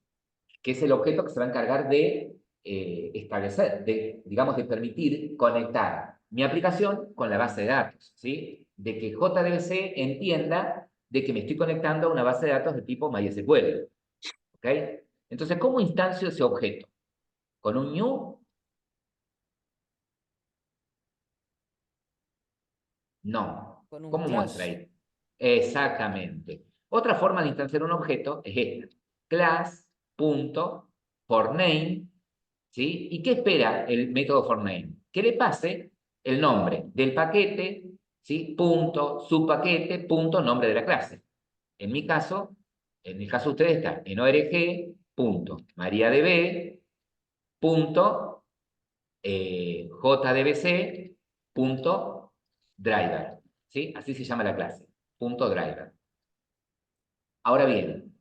es el objeto que se va a encargar de establecer, digamos, de permitir conectar mi aplicación con la base de datos, ¿sí? De que JDBC entienda de que me estoy conectando a una base de datos de tipo MySQL, ¿ok? Entonces, ¿cómo instancio ese objeto? ¿Con un new? No. Con un ¿Cómo muestra class. ahí? Exactamente. Otra forma de instanciar un objeto es esta. Class.forName, ¿sí? ¿Y qué espera el método forName? Que le pase el nombre del paquete, ¿sí? Punto, subpaquete, punto, nombre de la clase. En mi caso, en el caso de ustedes está en org.mariadb, punto, jdbc.driver, ¿sí? Así se llama la clase, punto driver. Ahora bien,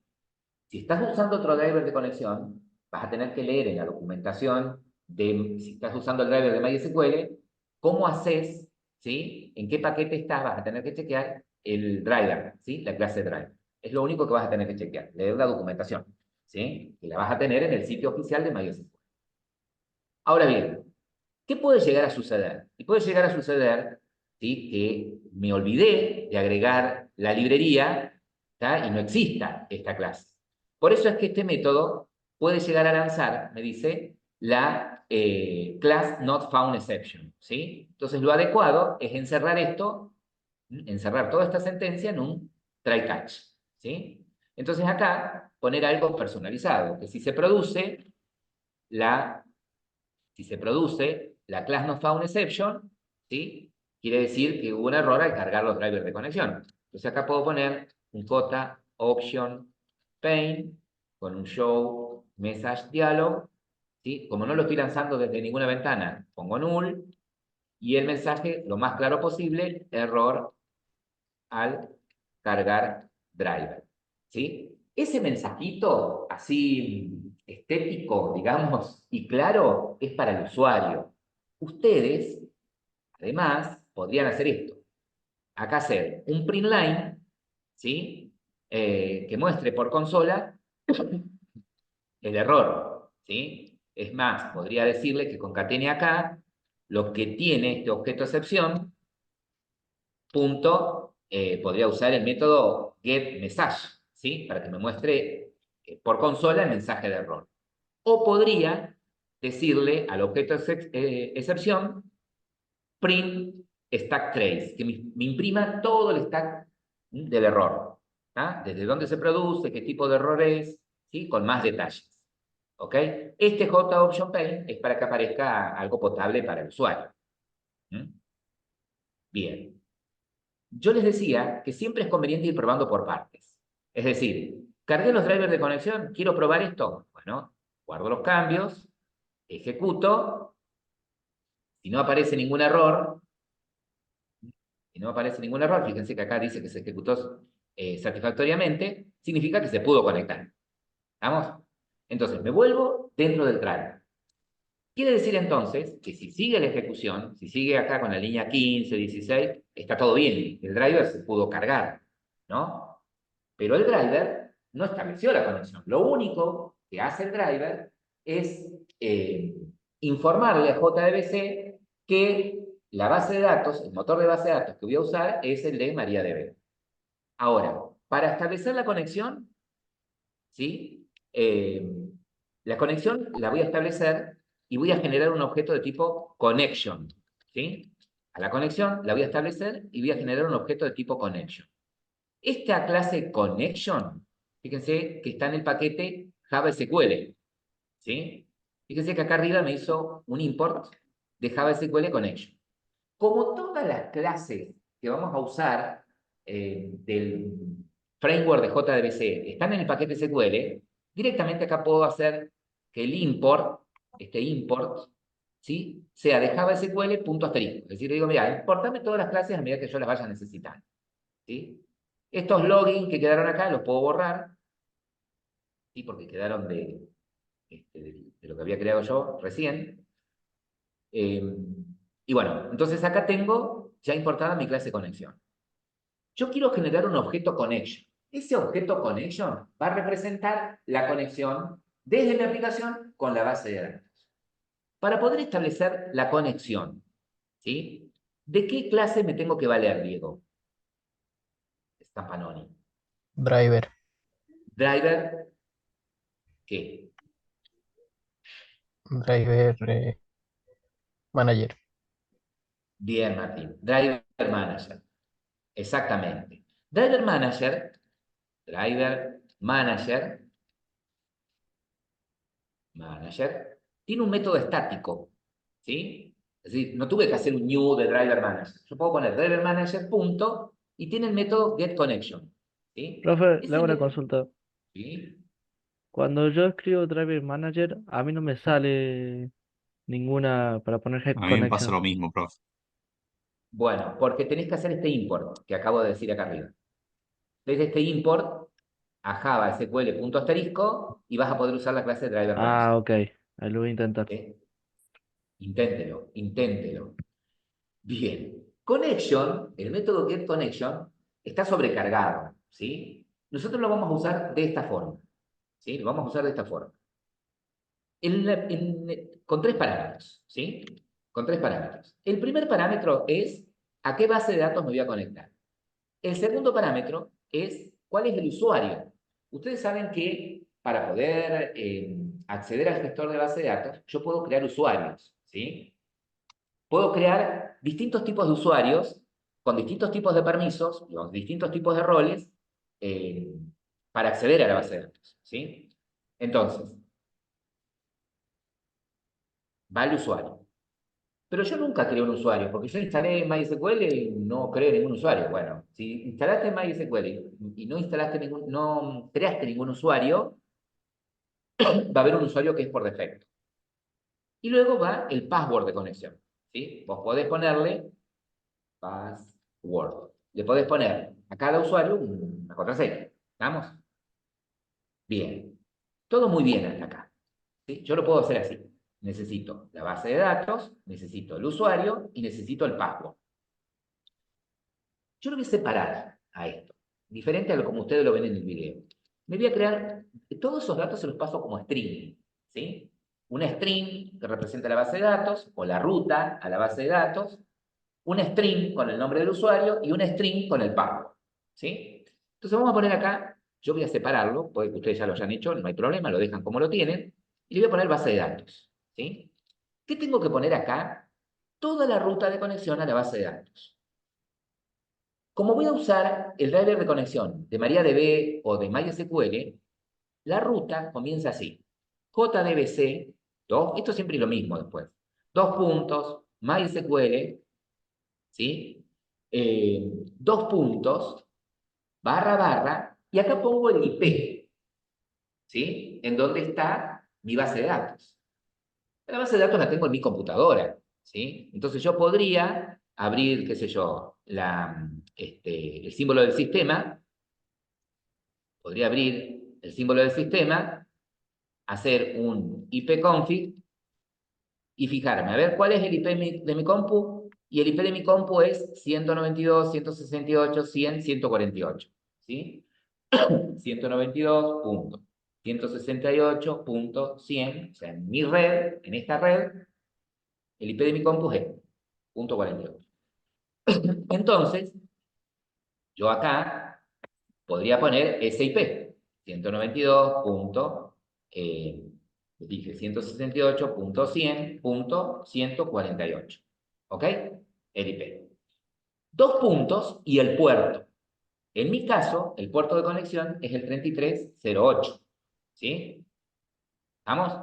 si estás usando otro driver de conexión, vas a tener que leer en la documentación de, si estás usando el driver de MySQL, cómo haces, ¿sí? En qué paquete estás, vas a tener que chequear el driver, ¿sí? La clase driver. Es lo único que vas a tener que chequear, leer la documentación, ¿sí? Y la vas a tener en el sitio oficial de MySQL. Ahora bien, ¿qué puede llegar a suceder? Y puede llegar a suceder, ¿sí?, que me olvidé de agregar la librería, ¿tá? Y no exista esta clase. Por eso es que este método puede llegar a lanzar, me dice, la class not found exception, ¿sí? Entonces lo adecuado es encerrar esto, encerrar toda esta sentencia en un try catch, ¿sí? Entonces acá poner algo personalizado, que si se produce la class not found exception, ¿sí? Quiere decir que hubo un error al cargar los drivers de conexión. Entonces acá puedo poner un J option pane con un show message dialog, ¿sí? Como no lo estoy lanzando desde ninguna ventana, pongo null y el mensaje lo más claro posible, error al cargar driver, ¿sí? Ese mensajito así estético, digamos, y claro, es para el usuario. Ustedes, además, podrían hacer esto. Acá hacer un print line, ¿sí? Que muestre por consola el error, ¿sí? Es más, podría decirle que concatene acá lo que tiene este objeto excepción, punto, podría usar el método getMessage, ¿sí? Para que me muestre por consola el mensaje de error. O podría decirle al objeto excepción print stack trace, que me imprima todo el stack del error, ¿tá? Desde dónde se produce, qué tipo de error es, ¿sí? Con más detalles. ¿Ok? Este JOptionPane es para que aparezca algo potable para el usuario. Bien. Yo les decía que siempre es conveniente ir probando por partes. Es decir, cargué los drivers de conexión, quiero probar esto. Bueno, guardo los cambios, ejecuto, si no aparece ningún error, fíjense que acá dice que se ejecutó satisfactoriamente, significa que se pudo conectar. ¿Vamos? Entonces, me vuelvo dentro del driver. Quiere decir entonces que si sigue la ejecución, si sigue acá con la línea 15, 16, está todo bien, el driver se pudo cargar, ¿no? Pero el driver no estableció la conexión. Lo único que hace el driver es informarle a JDBC que la base de datos, el motor de base de datos que voy a usar es el de MariaDB. Ahora, para establecer la conexión, ¿sí? La conexión la voy a establecer y voy a generar un objeto de tipo connection, ¿sí? A la conexión la voy a establecer y voy a generar un objeto de tipo connection. Esta clase connection, fíjense que está en el paquete Java SQL, ¿sí? Fíjense que acá arriba me hizo un import de Java SQL connection. Como todas las clases que vamos a usar del framework de JDBC están en el paquete SQL, directamente acá puedo hacer que el import, este import, ¿sí? Sea de Java SQL punto asterisco. Es decir, digo, mira, importame todas las clases a medida que yo las vaya necesitando, ¿sí? Estos logins que quedaron acá los puedo borrar, ¿sí? Porque quedaron de lo que había creado yo recién. Y bueno, entonces acá tengo ya importada mi clase conexión. Yo quiero generar un objeto connection. Ese objeto connection va a representar la conexión desde mi aplicación con la base de datos. Para poder establecer la conexión, ¿sí? ¿De qué clase me tengo que valer, Diego? Stampanoni. Driver. Driver, ¿qué? Driver manager. Bien, Martín. Driver Manager. Exactamente. Driver Manager, tiene un método estático, ¿sí? Es decir, no tuve que hacer un new de Driver Manager. Yo puedo poner Driver Manager punto y tiene el método getConnection, ¿sí? Profe, le Ese hago una método, consulta. ¿sí? Cuando yo escribo Driver Manager, a mí no me sale ninguna para poner Head A mí me pasa Connection. lo mismo, profe. Bueno, porque tenés que hacer este import que acabo de decir acá arriba. Desde este import a Java SQL punto asterisco y vas a poder usar la clase Driver Manager. Ah, ok. Ahí lo voy a intentar. ¿Sí? Inténtelo, inténtelo. Bien. Connection, el método getConnection, está sobrecargado, ¿sí? Nosotros lo vamos a usar de esta forma, ¿sí? Lo vamos a usar de esta forma. Con tres parámetros, ¿sí? Con tres parámetros. El primer parámetro es a qué base de datos me voy a conectar. El segundo parámetro es ¿Cuál es el usuario? Ustedes saben que para poder acceder al gestor de base de datos, yo puedo crear usuarios, ¿sí? Puedo crear distintos tipos de usuarios con distintos tipos de permisos, los distintos tipos de roles eh, para acceder a la base de datos, ¿sí? Entonces, va el usuario. Pero yo nunca creé un usuario, porque yo instalé MySQL y no creé ningún usuario. Bueno, si instalaste MySQL y no instalaste no creaste ningún usuario, va a haber un usuario que es por defecto. Y luego va el password de conexión, ¿sí? Vos podés ponerle password. Le podés poner a cada usuario una contraseña. ¿Estamos? Bien. Todo muy bien hasta acá, ¿sí? Yo lo puedo hacer así. Necesito la base de datos, necesito el usuario y necesito el password. Yo lo voy a separar a esto, diferente a lo como ustedes lo ven en el video. Me voy a crear, todos esos datos se los paso como string, ¿sí? Una string que representa la base de datos, o la ruta a la base de datos, un string con el nombre del usuario y un string con el password, ¿sí? Entonces vamos a poner acá, yo voy a separarlo, puede que ustedes ya lo hayan hecho, no hay problema, lo dejan como lo tienen, y le voy a poner base de datos, ¿sí? ¿Qué tengo que poner acá? Toda la ruta de conexión a la base de datos. Como voy a usar el driver de conexión de MariaDB o de MySQL, la ruta comienza así. JDBC, esto siempre es lo mismo después. 2 puntos, MySQL, ¿sí? 2 puntos, //, y acá pongo el IP, ¿sí? En donde está mi base de datos. La base de datos la tengo en mi computadora, ¿sí? Entonces yo podría abrir, qué sé yo, el símbolo del sistema, podría abrir el símbolo del sistema, hacer un ipconfig y fijarme, a ver cuál es el IP de mi compu, y el IP de mi compu es 192.168.100.148, ¿sí? 192.168.100, o sea, en mi red, en esta red, el IP de mi compu es .48. Entonces, yo acá podría poner ese IP, 192. Dije 168.100.148. ¿Ok? El IP. 2 puntos y el puerto. En mi caso, el puerto de conexión es el 3308. ¿Sí? ¿Vamos?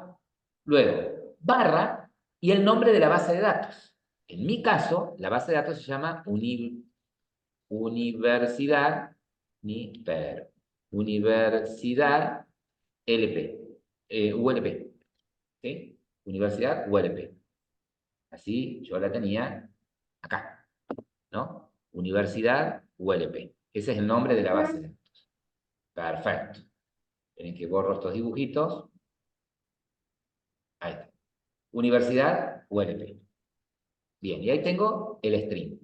Luego, barra y el nombre de la base de datos. En mi caso, la base de datos se llama Universidad Universidad LP, ULP, ¿sí? Universidad ULP. Así yo la tenía acá, ¿no? Universidad ULP. Ese es el nombre de la base de datos. Perfecto. Tienen que borro estos dibujitos. Ahí está. Universidad ULP. Bien, y ahí tengo el string.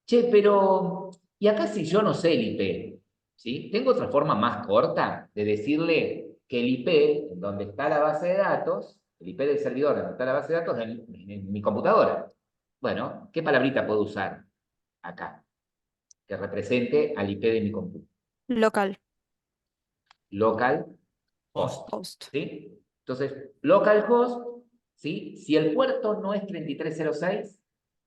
Che, pero, ¿y acá si yo no sé el IP? ¿Sí? ¿Tengo otra forma más corta de decirle que el IP, en donde está la base de datos, el IP del servidor donde está la base de datos, en mi computadora? Bueno, ¿qué palabrita puedo usar acá que represente al IP de mi computadora? Local, Localhost, host. ¿sí? Entonces, localhost, ¿sí? Si el puerto no es 3306,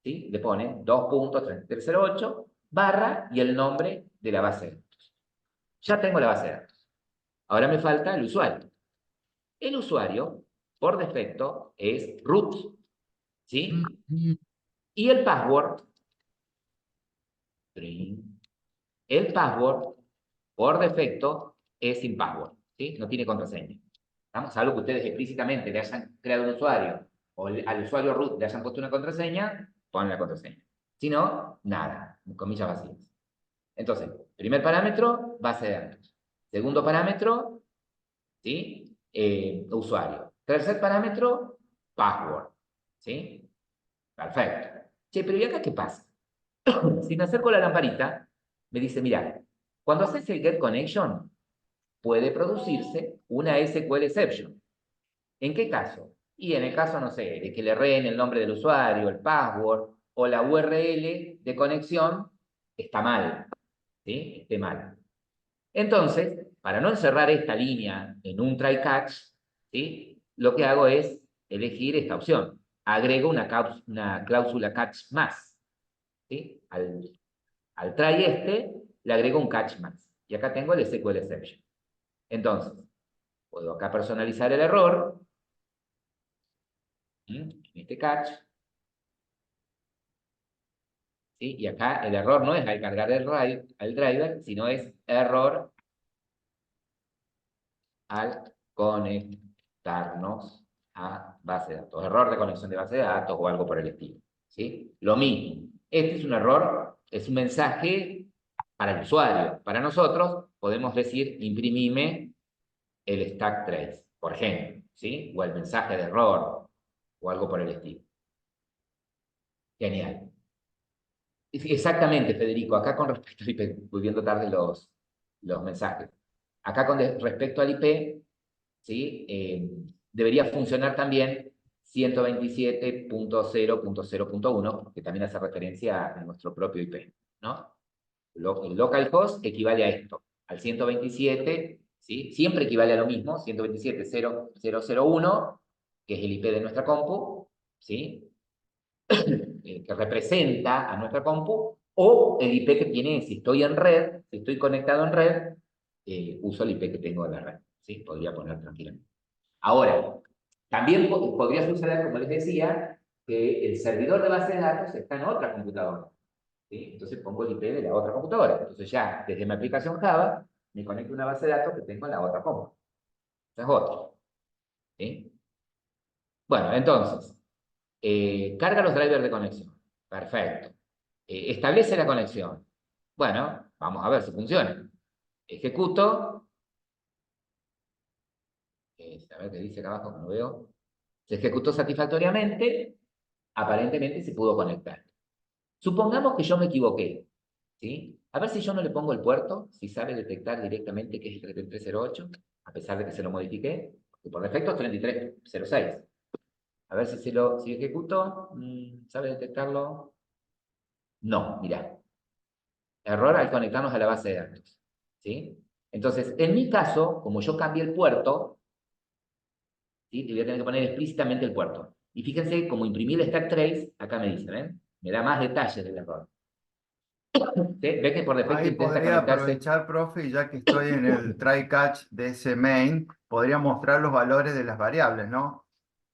¿sí? Le ponen 2.3308 barra y el nombre de la base de datos. Ya tengo la base de datos. Ahora me falta el usuario. El usuario, por defecto, es root, ¿sí? Y el password, el password, por defecto, es sin password, ¿sí? No tiene contraseña. ¿Estamos? Salvo que ustedes explícitamente le hayan creado un usuario o al usuario root le hayan puesto una contraseña, ponen la contraseña. Si no, nada, comillas vacías. Entonces, primer parámetro, base de datos. Segundo parámetro, ¿sí? Usuario. Tercer parámetro, password, ¿sí? Perfecto. Che, pero ¿y acá qué pasa? Si me acerco a la lamparita, me dice, mira, cuando haces el get connection, puede producirse una SQL exception. ¿En qué caso? Y en el caso, no sé, de que le reen el nombre del usuario, el password o la URL de conexión está mal, ¿sí? Esté mal. Entonces, para no encerrar esta línea en un try catch, ¿sí? Lo que hago es elegir esta opción. Agrego una cláusula catch más. ¿Sí? Al try le agrego un catch más. Y acá tengo el SQL exception. Entonces, puedo acá personalizar el error. En este catch. ¿Sí? Y acá el error no es al cargar el driver, sino es error al conectarnos a base de datos. Error de conexión de base de datos o algo por el estilo. ¿Sí? Lo mismo. Este es un error, es un mensaje para el usuario. Para nosotros podemos decir imprimime el stack trace, por ejemplo. ¿Sí? O el mensaje de error o algo por el estilo. Genial. Exactamente, Federico. Acá con respecto al IP, voy viendo tarde los mensajes. Acá con respecto al IP, ¿sí? Debería funcionar también 127.0.0.1, que también hace referencia a nuestro propio IP, ¿no? El localhost equivale a esto, al 127, ¿sí? Siempre equivale a lo mismo, 127.0.0.1, que es el IP de nuestra compu, ¿sí? Que representa a nuestra compu, o el IP que tiene, si estoy en red, si estoy conectado en red, uso el IP que tengo de la red, ¿sí? Podría poner tranquilamente. Ahora, también podría suceder, como les decía, que el servidor de base de datos está en otra computadora, ¿sí? Entonces pongo el IP de la otra computadora. Entonces ya, desde mi aplicación Java, me conecto a una base de datos que tengo en la otra compu. Esa es otra, ¿sí? Bueno, entonces, carga los drivers de conexión. Perfecto. Establece la conexión. Bueno, vamos a ver si funciona. Ejecuto. A ver qué dice acá abajo, que no veo. Se ejecutó satisfactoriamente. Aparentemente se pudo conectar. Supongamos que yo me equivoqué. ¿Sí? A ver si yo no le pongo el puerto, si sabe detectar directamente que es el 3308, a pesar de que se lo modifiqué. Porque por defecto es 3306. A ver si ejecuto. ¿Sabe detectarlo? No, mirá. Error al conectarnos a la base de datos. ¿Sí? Entonces, en mi caso, como yo cambié el puerto, ¿sí? Te voy a tener que poner explícitamente el puerto. Y fíjense, como imprimí el stack trace, acá me dice, ¿ven? Me da más detalles del error. ¿Sí? ¿Ves que por defecto Ahí intenta podría conectarse? aprovechar, profe, y ya que estoy en el try catch de ese main, podría mostrar los valores de las variables, ¿no?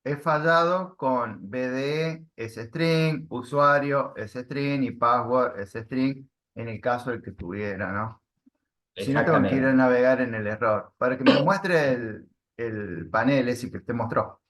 He fallado con BDE, string, usuario, string y password, string, en el caso del que tuviera, ¿no? Si no, tengo que ir a Exactamente. navegar en el error. Para que me muestre el panel ese que te mostró.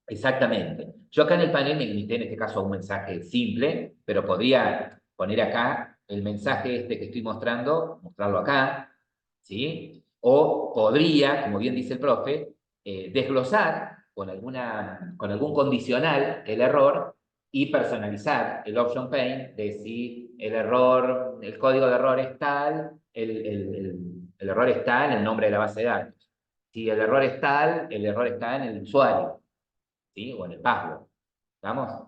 Exactamente. Yo acá en el panel me limité en este caso a un mensaje simple, pero podría poner acá el mensaje este que estoy mostrando, mostrarlo acá, ¿sí? O podría, como bien dice el profe, desglosar con algún condicional el error y personalizar el option pane de si el error, el código de error es tal, el error está en el nombre de la base de datos. Si el error es tal, el error está en el usuario. ¿Sí? O en el password. ¿Vamos?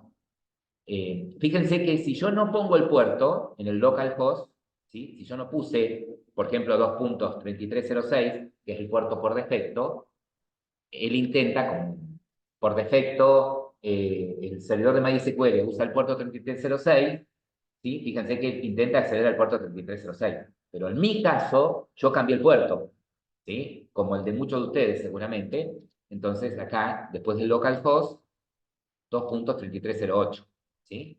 Fíjense que si yo no pongo el puerto en el localhost, ¿sí? Si yo no puse, por ejemplo, 2.3306, que es el puerto por defecto, él intenta, por defecto, el servidor de MySQL usa el puerto 3306, ¿sí? Fíjense que intenta acceder al puerto 3306. Pero en mi caso, yo cambié el puerto, ¿sí? Como el de muchos de ustedes seguramente. Entonces acá, después del localhost, 2.3308, ¿sí?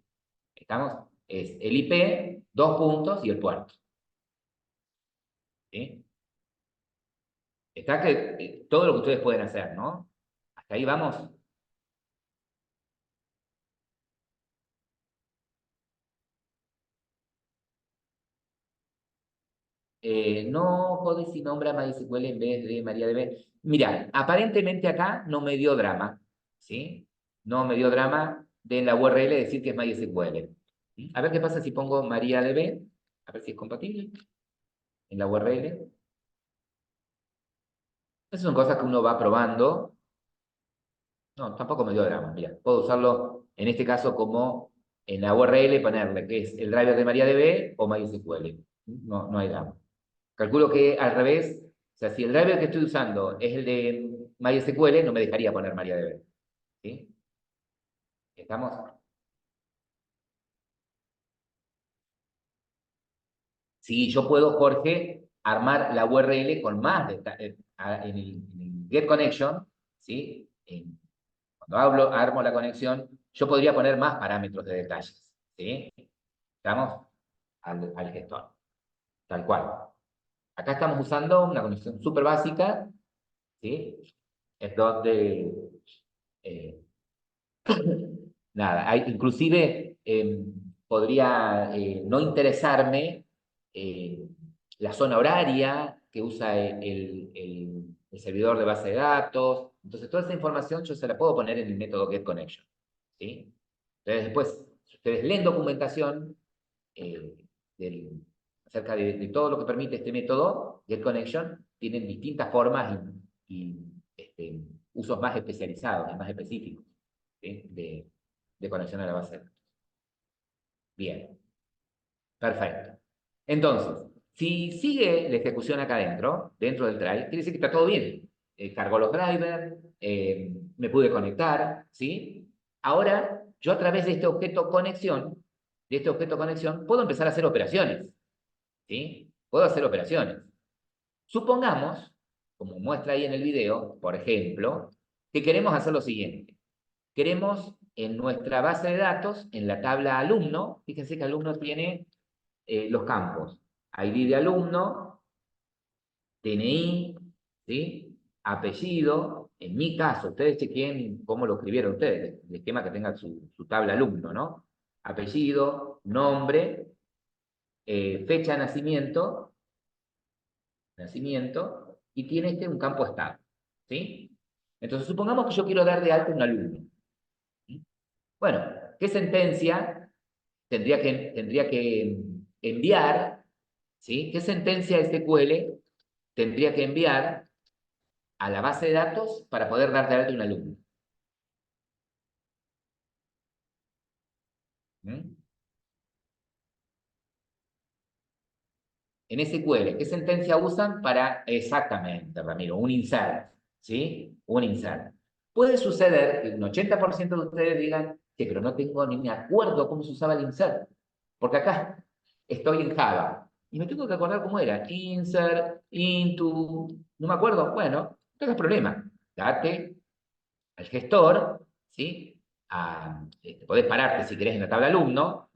¿Estamos? Es el IP, dos puntos y el puerto, ¿sí? Está que todo lo que ustedes pueden hacer, ¿no? Hasta ahí vamos. No jodes si nombra MySQL en vez de MariaDB. Mira, aparentemente acá no me dio drama, ¿sí? No me dio drama de en la URL decir que es MySQL. ¿Sí? A ver qué pasa si pongo MariaDB, a ver si es compatible en la URL. Esas son cosas que uno va probando. No, tampoco me dio drama. Mira, puedo usarlo en este caso como en la URL ponerle que es el driver de MariaDB o MySQL. No, no hay drama. Calculo que al revés, o sea, si el driver que estoy usando es el de MySQL, no me dejaría poner MariaDB. ¿Sí? ¿Estamos? Sí, yo puedo, Jorge, armar la URL con más en el get connection, ¿sí? Cuando armo la conexión, yo podría poner más parámetros de detalles, ¿sí? Estamos al gestor, tal cual. Acá estamos usando una conexión súper básica, ¿sí? Es donde, eh, nada, inclusive podría no interesarme la zona horaria que usa el servidor de base de datos. Entonces, toda esa información yo se la puedo poner en el método getConnection, ¿sí? Entonces, después, si ustedes leen documentación eh, acerca de todo lo que permite este método, getConnection, tienen distintas formas y usos más especializados y más específicos, ¿sí? de conexión a la base de datos. Bien, perfecto. Entonces, si sigue la ejecución acá adentro, dentro del try, quiere decir que está todo bien. Cargó los drivers, me pude conectar, ¿sí? Ahora, yo a través de este objeto conexión, puedo empezar a hacer operaciones, ¿sí? Puedo hacer operaciones. Supongamos, como muestra ahí en el video, por ejemplo, que queremos hacer lo siguiente. Queremos en nuestra base de datos, en la tabla alumno, fíjense que alumno tiene los campos ID de alumno, DNI, ¿sí? Apellido, en mi caso, ustedes chequen cómo lo escribieron ustedes, el esquema que tenga su tabla alumno, ¿no? Apellido, nombre, fecha de nacimiento, y tiene un campo estado, ¿sí? Entonces, supongamos que yo quiero dar de alta a un alumno. ¿Sí? Bueno, ¿qué sentencia tendría que enviar? ¿Sí? ¿Qué sentencia SQL tendría que enviar a la base de datos para poder dar de alta a un alumno? ¿Mm? En SQL, ¿qué sentencia usan para exactamente, Ramiro? Un insert, ¿sí? Un insert. Puede suceder que un 80% de ustedes digan que pero no tengo ni me acuerdo cómo se usaba el insert, porque acá estoy en Java y me tengo que acordar cómo era. Insert, into, no me acuerdo. Bueno, no tengas problema. Date al gestor, ¿sí? Podés pararte si querés en la tabla alumno,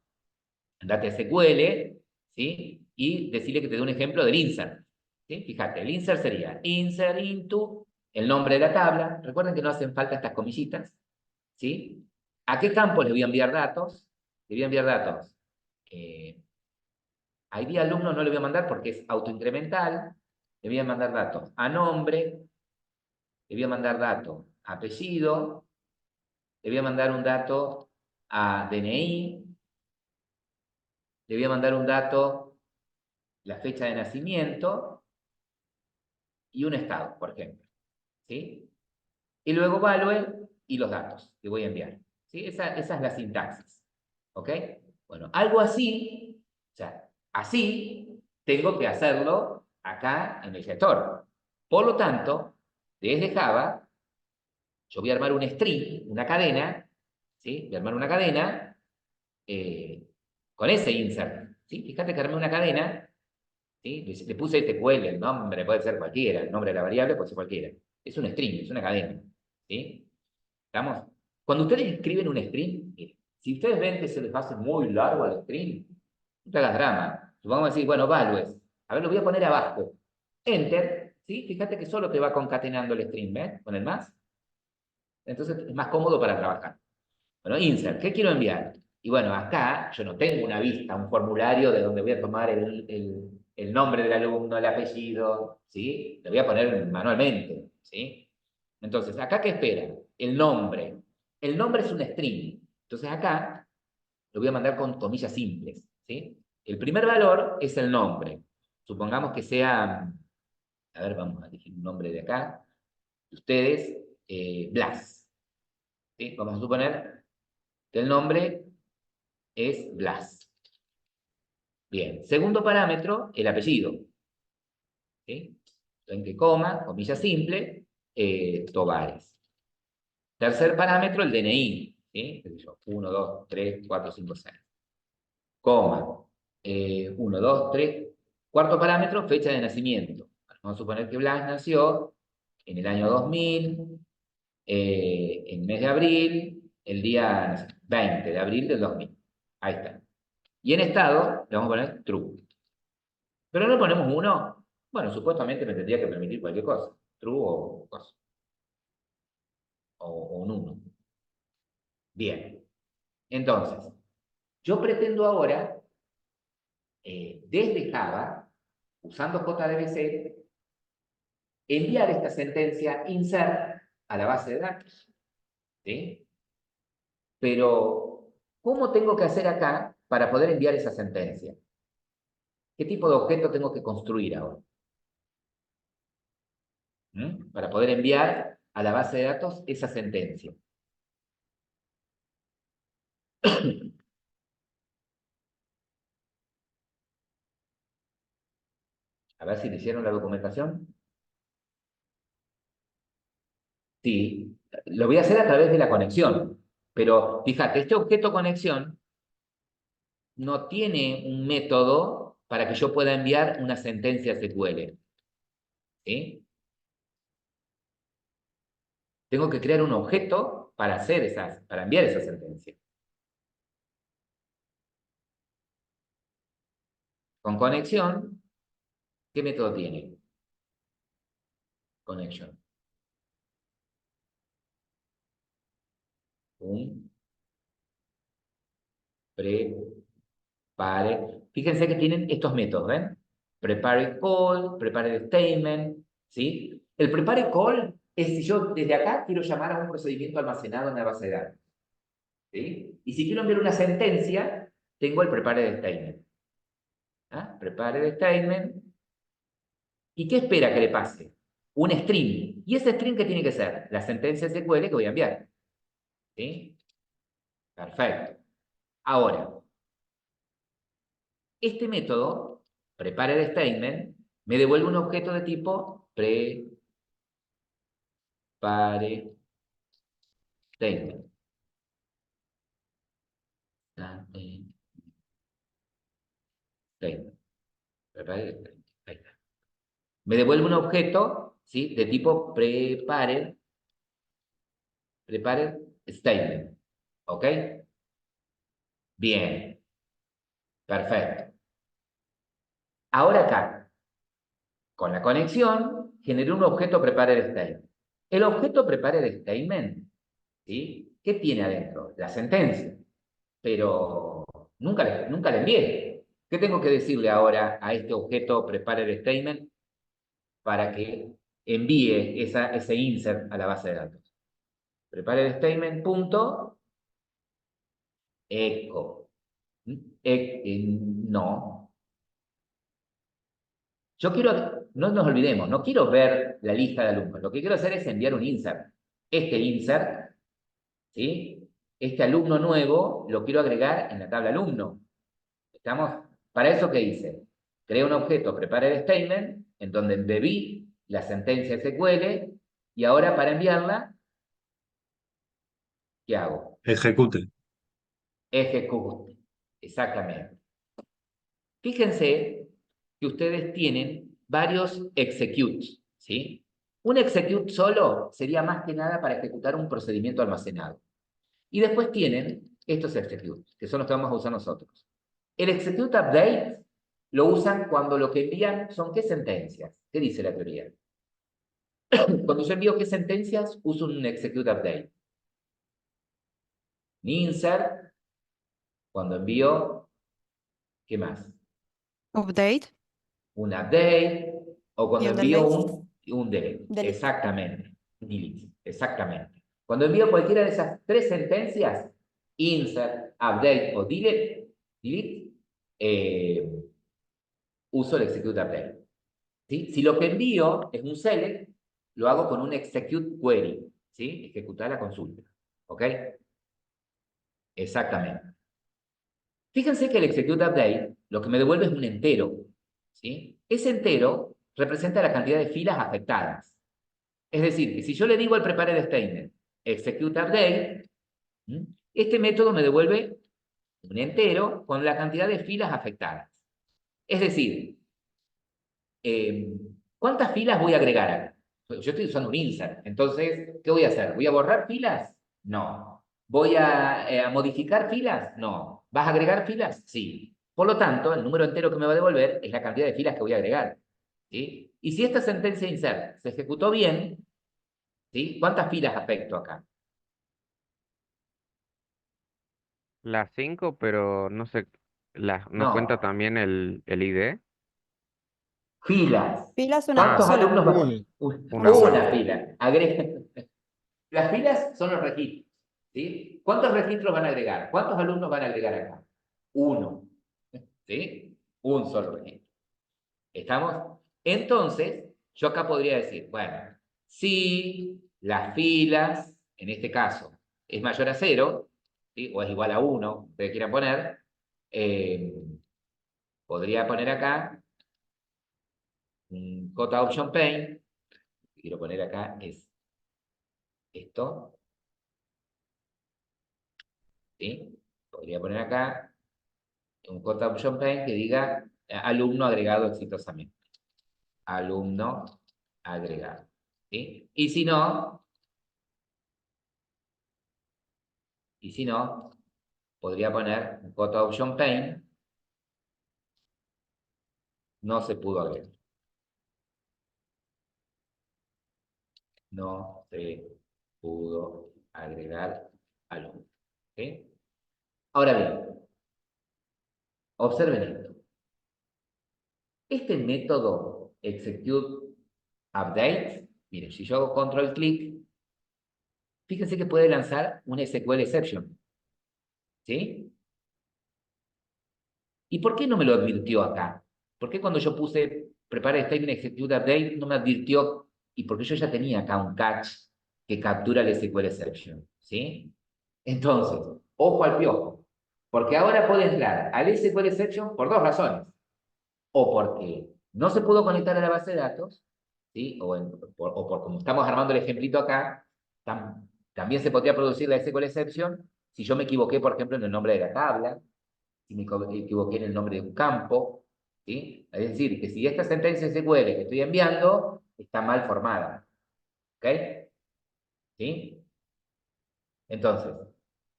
andate a SQL, ¿sí? Y decirle que te dé un ejemplo del insert, ¿sí? Fíjate, el insert sería insert into, el nombre de la tabla. Recuerden que no hacen falta estas comillitas, ¿sí? ¿A qué campo le voy a enviar datos? Le voy a enviar datos. ID alumno no le voy a mandar porque es autoincremental. Le voy a mandar datos a nombre, le voy a mandar datos a apellido, le voy a mandar un dato a DNI, le voy a mandar un dato, la fecha de nacimiento y un estado, por ejemplo, ¿sí? Y luego value y los datos que voy a enviar, ¿sí? Esa es la sintaxis, ¿ok? Bueno, algo así, o sea, así tengo que hacerlo acá en el gestor. Por lo tanto, desde Java, yo voy a armar un string, una cadena, ¿sí? Voy a armar una cadena con ese insert, ¿sí? Fíjate que armé una cadena, ¿sí? Le puse SQL, el nombre puede ser cualquiera, el nombre de la variable puede ser cualquiera. Es un string, es una cadena, ¿sí? ¿Estamos? Cuando ustedes escriben un string, si ustedes ven que se les hace muy largo al string, no te hagas drama. Vamos a decir, bueno, values. A ver, lo voy a poner abajo. Enter, ¿sí? Fíjate que solo te va concatenando el string, ¿ves? Con el más. Entonces es más cómodo para trabajar. Bueno, insert, ¿qué quiero enviar? Y bueno, acá yo no tengo una vista, un formulario de donde voy a tomar el nombre del alumno, el apellido, ¿sí? Lo voy a poner manualmente, ¿sí? Entonces, ¿acá qué espera? El nombre. El nombre es un string. Entonces acá lo voy a mandar con comillas simples, ¿sí? El primer valor es el nombre. Supongamos que sea, a ver, vamos a elegir un nombre de acá, de ustedes, Blas, ¿sí? Vamos a suponer que el nombre es Blas. Bien, segundo parámetro, el apellido. ¿sí? En que coma, comilla simple, Tovares. Tercer parámetro, el DNI, ¿sí? Qué sé yo, 1, 2, 3, 4, 5, 6. Coma, 1, 2, 3. Cuarto parámetro, fecha de nacimiento. Vamos a suponer que Blas nació en el año 2000, en el mes de abril, el día, no sé, 20 de abril del 2000. Ahí está. Y en estado le vamos a poner true. Pero no ponemos 1. Bueno, supuestamente me tendría que permitir cualquier cosa. True o cosa. O un 1. Bien. Entonces, yo pretendo ahora, desde Java, usando JDBC, enviar esta sentencia insert a la base de datos. ¿Sí? Pero, ¿cómo tengo que hacer acá para poder enviar esa sentencia? ¿Qué tipo de objeto tengo que construir ahora? Para poder enviar a la base de datos esa sentencia. A ver si le hicieron la documentación. Sí, lo voy a hacer a través de la conexión. Pero fíjate, este objeto conexión no tiene un método para que yo pueda enviar una sentencia SQL. ¿Sí? Tengo que crear un objeto para para enviar esa sentencia. Con conexión, ¿qué método tiene? Connection. Un prepare. Fíjense que tienen estos métodos, ¿ven? Prepare call, prepare statement, ¿sí? El prepare call es si yo desde acá quiero llamar a un procedimiento almacenado en la base de datos, ¿sí? Y si quiero enviar una sentencia, tengo el prepare statement. ¿Ah? Prepare statement. ¿Y qué espera que le pase? Un string. ¿Y ese string qué tiene que ser? La sentencia SQL que voy a enviar. ¿Sí? Perfecto. Ahora, este método, prepare statement, me devuelve un objeto de tipo prepare statement. Statement. Prepare statement. Ahí está. Me devuelve un objeto, ¿sí? De tipo prepare statement. ¿Ok? Bien. Perfecto. Ahora acá, con la conexión, generé un objeto prepare statement. El objeto prepare statement, ¿sí? ¿Qué tiene adentro? La sentencia. Pero nunca le envié. ¿Qué tengo que decirle ahora a este objeto prepare statement para que envíe ese insert a la base de datos? Prepare statement punto echo. No. Yo quiero, no nos olvidemos, no quiero ver la lista de alumnos. Lo que quiero hacer es enviar un insert. Este insert, ¿sí? Este alumno nuevo lo quiero agregar en la tabla alumno. ¿Estamos? Para eso, ¿qué hice? Creé un objeto, prepare el statement, en donde embebí la sentencia SQL, y ahora para enviarla, ¿qué hago? Ejecute. Ejecute. Exactamente. Fíjense que ustedes tienen varios executes, ¿sí? Un execute solo sería más que nada para ejecutar un procedimiento almacenado. Y después tienen estos executes, que son los que vamos a usar nosotros. El execute update lo usan cuando lo que envían son ¿qué sentencias? ¿Qué dice la teoría? Cuando yo envío ¿qué sentencias? Uso un execute update. Insert, cuando envío, ¿qué más? Update Un update, o y cuando un envío delete. un delete. Delete. Exactamente. Delete. Exactamente. Cuando envío cualquiera de esas tres sentencias, insert, update o delete, uso el execute update. ¿Sí? Si lo que envío es un select, lo hago con un execute query, ¿sí? Ejecutar la consulta. ¿Ok? Exactamente. Fíjense que el execute update lo que me devuelve es un entero, ¿sí? Ese entero representa la cantidad de filas afectadas. Es decir, que si yo le digo al prepared statement, execute update, este método me devuelve un entero con la cantidad de filas afectadas. Es decir, ¿cuántas filas voy a agregar acá? Yo estoy usando un insert, entonces, ¿qué voy a hacer? ¿Voy a borrar filas? No. ¿Voy a modificar filas? No. ¿Vas a agregar filas? Sí. Por lo tanto, el número entero que me va a devolver es la cantidad de filas que voy a agregar. ¿Sí? Y si esta sentencia insert se ejecutó bien, ¿sí? ¿Cuántas filas afecto acá? Las 5, pero no sé, ¿no cuenta No. también el ID? Filas. Filas una ¿Cuántos Ah, sola. alumnos van? Uno. una Una sola. fila. Las filas son los registros. ¿Sí? ¿Cuántos registros van a agregar? ¿Cuántos alumnos van a agregar acá? Uno. ¿Sí? Un solo registro. ¿Estamos? Entonces, yo acá podría decir, bueno, si las filas, en este caso, es mayor a 0, ¿sí? O es igual a 1, ustedes quieran poner, eh, podría poner acá un J option pane, que quiero poner acá es esto, ¿sí? Podría poner acá un J option pane que diga alumno agregado exitosamente. Alumno agregado. ¿Sí? Y si no, podría poner un J option pane, no se pudo agregar. No se pudo agregar alumno. ¿Sí? Ahora bien, observen esto. Este método execute update, miren, si yo hago control clic, fíjense que puede lanzar un SQL exception. ¿Sí? ¿Y por qué no me lo advirtió acá? ¿Por qué cuando yo puse prepare statement execute update no me advirtió? Y porque yo ya tenía acá un catch que captura el SQL exception. ¿Sí? Entonces, ojo al piojo. Porque ahora puede entrar al SQL exception por dos razones. O porque no se pudo conectar a la base de datos, ¿sí? O por como estamos armando el ejemplito acá, también se podría producir la SQL exception si yo me equivoqué, por ejemplo, en el nombre de la tabla, si me equivoqué en el nombre de un campo, ¿sí? Es decir, que si esta sentencia SQL que estoy enviando está mal formada, ¿ok? ¿Sí? Entonces,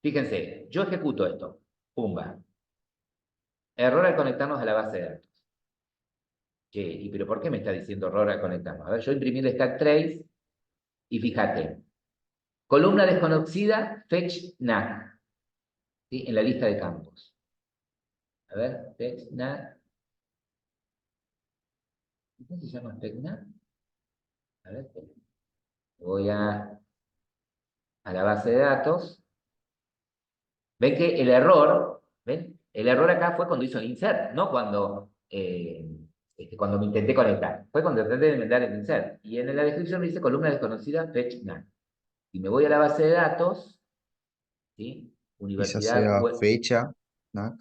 fíjense, yo ejecuto esto, pumba, error al conectarnos a la base de datos. Che, pero ¿por qué me está diciendo error al conectarnos? A ver, yo imprimí el stack trace y fíjate, columna desconocida, fetch NAC, ¿sí? En la lista de campos. A ver, fetch NAC. ¿Cómo se llama fetch NAC? A ver, voy a la base de datos. Ven que el error, ¿ven? El error acá fue cuando hizo el insert, no cuando me intenté conectar. Fue cuando traté de mandar el insert. Y en la descripción me dice columna desconocida, fetch NAC. Y me voy a la base de datos, ¿sí? Quizás Universidad sea web, fecha, ¿no?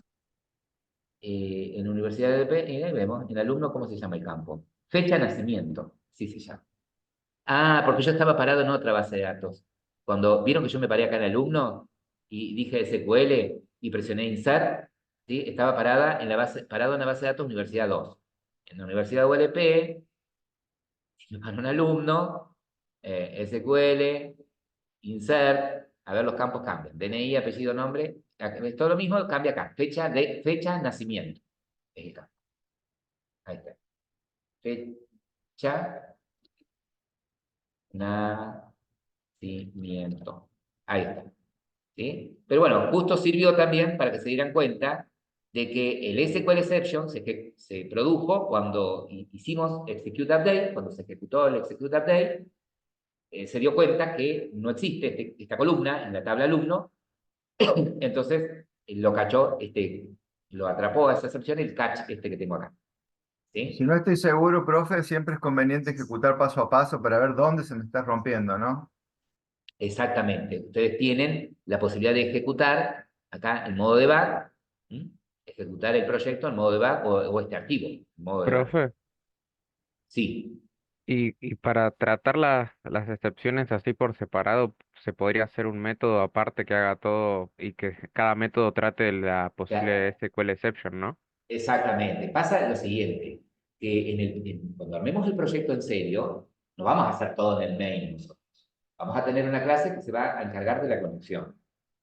en Universidad de EP, y ahí vemos, en alumno, ¿cómo se llama el campo? Fecha de nacimiento, sí se llama. Ah, porque yo estaba parado en otra base de datos. Cuando vieron que yo me paré acá en alumno y dije SQL y presioné insert, ¿sí? Estaba parado en la base de datos Universidad 2. En la Universidad ULP, si me paro un alumno, SQL, insert, a ver, los campos cambian. DNI, apellido, nombre, es todo lo mismo, cambia acá. Fecha de nacimiento. Es el campo. Ahí está. Fecha nacimiento. Ahí está. ¿Sí? Pero bueno, justo sirvió también para que se dieran cuenta de que el SQL exception se produjo cuando hicimos execute update, cuando se ejecutó el execute update, se dio cuenta que no existe esta columna en la tabla alumno, entonces lo cachó, lo atrapó a esa excepción el catch que tengo acá. Si ¿Sí? no estoy seguro, profe, siempre es conveniente ejecutar paso a paso para ver dónde se me está rompiendo, ¿no? Exactamente. Ustedes tienen la posibilidad de ejecutar acá en modo debug, ¿sí? Ejecutar el proyecto en modo debug o este archivo, en modo debug. Profe, Sí, Y para tratar las excepciones así por separado, se podría hacer un método aparte que haga todo y que cada método trate la posible ya, SQL exception, ¿no? exactamente. Pasa lo siguiente, que cuando armemos el proyecto en serio, no vamos a hacer todo en el main nosotros. Vamos a tener una clase que se va a encargar de la conexión.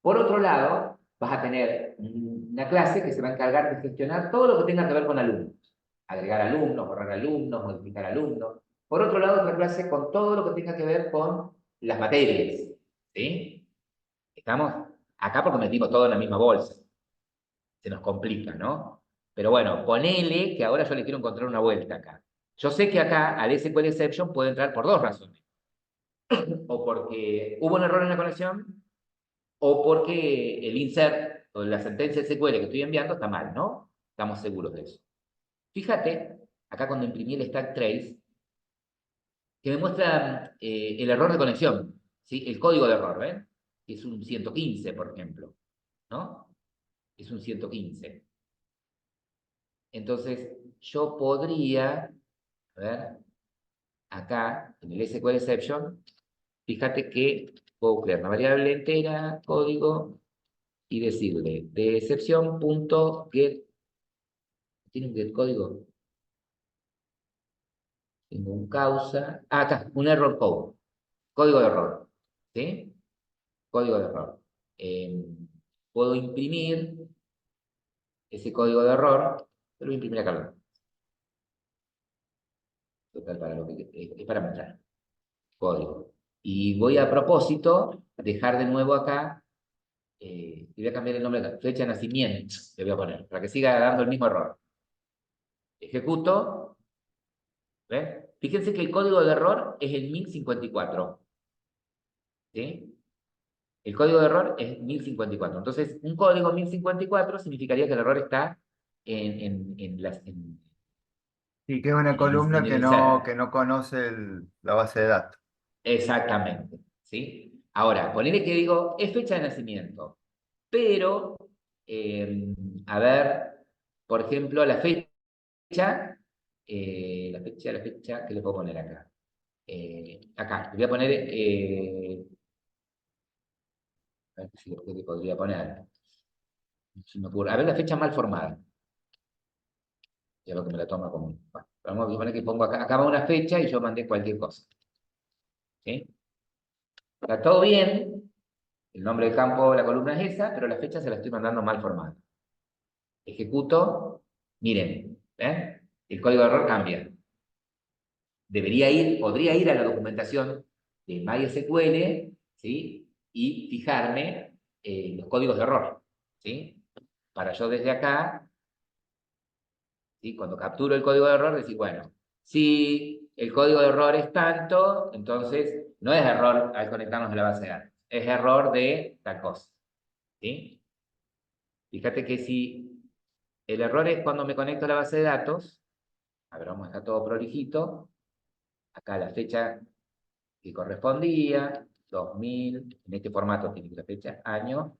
Por otro lado, vas a tener una clase que se va a encargar de gestionar todo lo que tenga que ver con alumnos. Agregar alumnos, borrar alumnos, modificar alumnos. Por otro lado, otra clase con todo lo que tenga que ver con las materias. ¿Sí? Estamos acá porque metimos todo en la misma bolsa. Se nos complica, ¿no? Pero bueno, ponele que ahora yo le quiero encontrar una vuelta acá. Yo sé que acá al SQL exception puede entrar por dos razones. O porque hubo un error en la conexión, o porque el insert o la sentencia SQL que estoy enviando está mal, ¿no? Estamos seguros de eso. Fíjate, acá cuando imprimí el stack trace, que me muestra el error de conexión, ¿sí? El código de error, ¿ven? Que es un 115, por ejemplo, ¿no? Es un 115. Entonces, yo podría, a ver, acá, en el SQL exception, fíjate que puedo crear una variable entera, código, y decirle de excepción punto get. ¿Tiene un get código? Tengo un causa. Ah, acá, un error code. Código de error. ¿Sí? Código de error. Eh, Puedo imprimir ese código de error. Lo voy a imprimir acá. Total, para lo que, es para mostrar. Código. Y voy a propósito dejar de nuevo acá. Y voy a cambiar el nombre de fecha de nacimiento. Le voy a poner. Para que siga dando el mismo error. Ejecuto. ¿Ven? Fíjense que el código de error es el 1054. ¿Sí? El código de error es 1054. Entonces, un código 1054 significaría que el error está Y que es una columna en el insert. que no conoce la base de datos. Exactamente. ¿Sí? Ahora, ponele que digo, es fecha de nacimiento. Pero, eh, a ver, por ejemplo, la fecha, ¿qué le puedo poner acá? Acá, le voy a poner, a ver qué le podría poner. Se me ocurre. A ver, la fecha mal formada. Ya lo que me la toma como. Bueno, vamos a suponer que pongo acá va una fecha y yo mandé cualquier cosa. ¿Sí? Está todo bien. El nombre del campo, la columna es esa, pero la fecha se la estoy mandando mal formada. Ejecuto. Miren, ¿ven? El código de error cambia. Podría ir a la documentación de MySQL, ¿sí? Y fijarme los códigos de error, ¿sí? Para yo desde acá, ¿sí? Cuando capturo el código de error, decir, bueno, si el código de error es tanto, entonces no es error al conectarnos a la base de datos, es error de tal cosa, ¿sí? Fíjate que si el error es cuando me conecto a la base de datos, a ver, vamos a dejar todo prolijito, acá la fecha que correspondía, 2000, en este formato tiene que la fecha, año,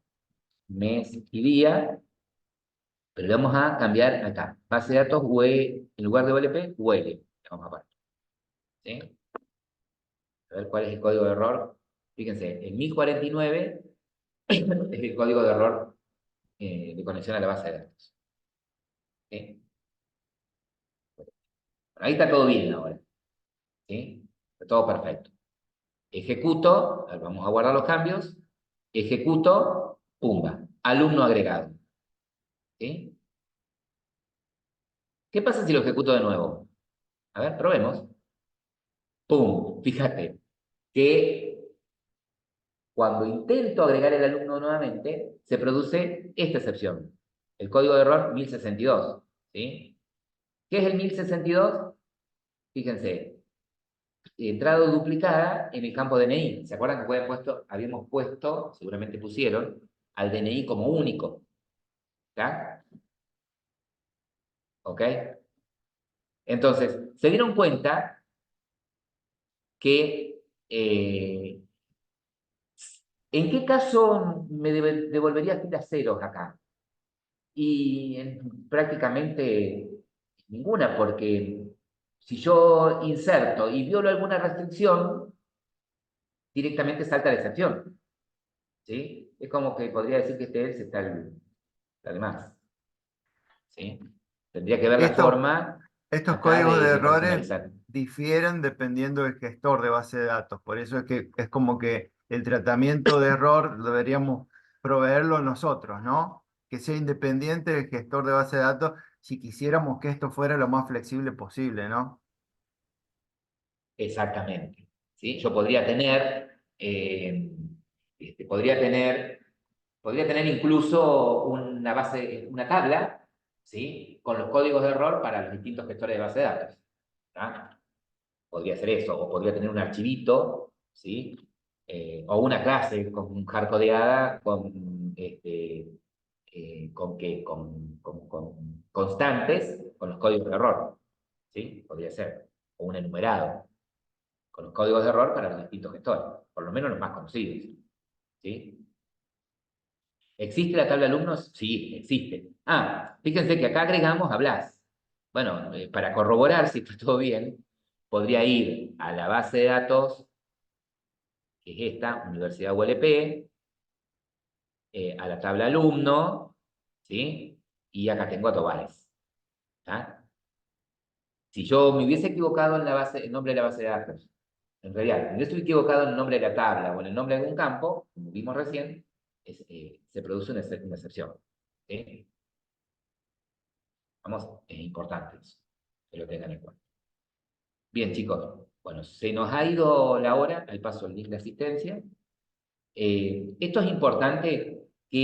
mes y día, pero le vamos a cambiar acá, base de datos, en lugar de ULP, UL, vamos a poner, ¿sí? A ver cuál es el código de error. Fíjense, el 1049 es el código de error de conexión a la base de datos. ¿Sí? Bueno, ahí está todo bien ahora. ¿Sí? Está todo perfecto. Ejecuto, a ver, vamos a guardar los cambios. Ejecuto, pumba, alumno agregado. ¿Sí? ¿Qué pasa si lo ejecuto de nuevo? A ver, probemos. Pum, fíjate que cuando intento agregar el alumno nuevamente, se produce esta excepción. El código de error 1062. ¿Sí? ¿Qué es el 1062? Fíjense, entrada duplicada en el campo DNI. ¿Se acuerdan que habíamos puesto, seguramente pusieron, al DNI como único? ¿Ya? ¿Ok? Entonces, se dieron cuenta que ¿en qué caso me devolvería filas ceros acá? Y prácticamente ninguna, porque Si yo inserto y violo alguna restricción, directamente salta la excepción. ¿Sí? Es como que podría decir que este else está de más. ¿Sí? Tendría que ver la Esto, forma estos acá códigos de de errores personalizar. difieren dependiendo del gestor de base de datos. Por eso es que es como que el tratamiento de error deberíamos proveerlo nosotros, ¿no? Que sea independiente del gestor de base de datos si quisiéramos que esto fuera lo más flexible posible, ¿no? Exactamente. ¿Sí? Yo podría tener, podría tener incluso una base, una tabla, ¿sí? Con los códigos de error para los distintos gestores de base de datos. ¿Tá? Podría ser eso, o podría tener un archivito, ¿sí? O una clase con hardcodeada con constantes, con los códigos de error, ¿sí? Podría ser. O un enumerado, con los códigos de error para los distintos gestores, por lo menos los más conocidos, ¿sí? ¿Existe la tabla de alumnos? Sí, existe. Ah, fíjense que acá agregamos a Blas. Bueno, para corroborar si está todo bien, podría ir a la base de datos, que es esta, Universidad ULP, a la tabla alumno, ¿sí? Y acá tengo a Tobares. ¿Tá? Si yo me hubiese equivocado en el nombre de la base de datos, en realidad, si me hubiese equivocado en el nombre de la tabla o en el nombre de algún campo, como vimos recién, se produce una excepción. ¿Sí? Vamos, es importante eso, que lo tengan en cuenta. Bien, chicos, bueno, se nos ha ido la hora, al paso el link de asistencia. Esto es importante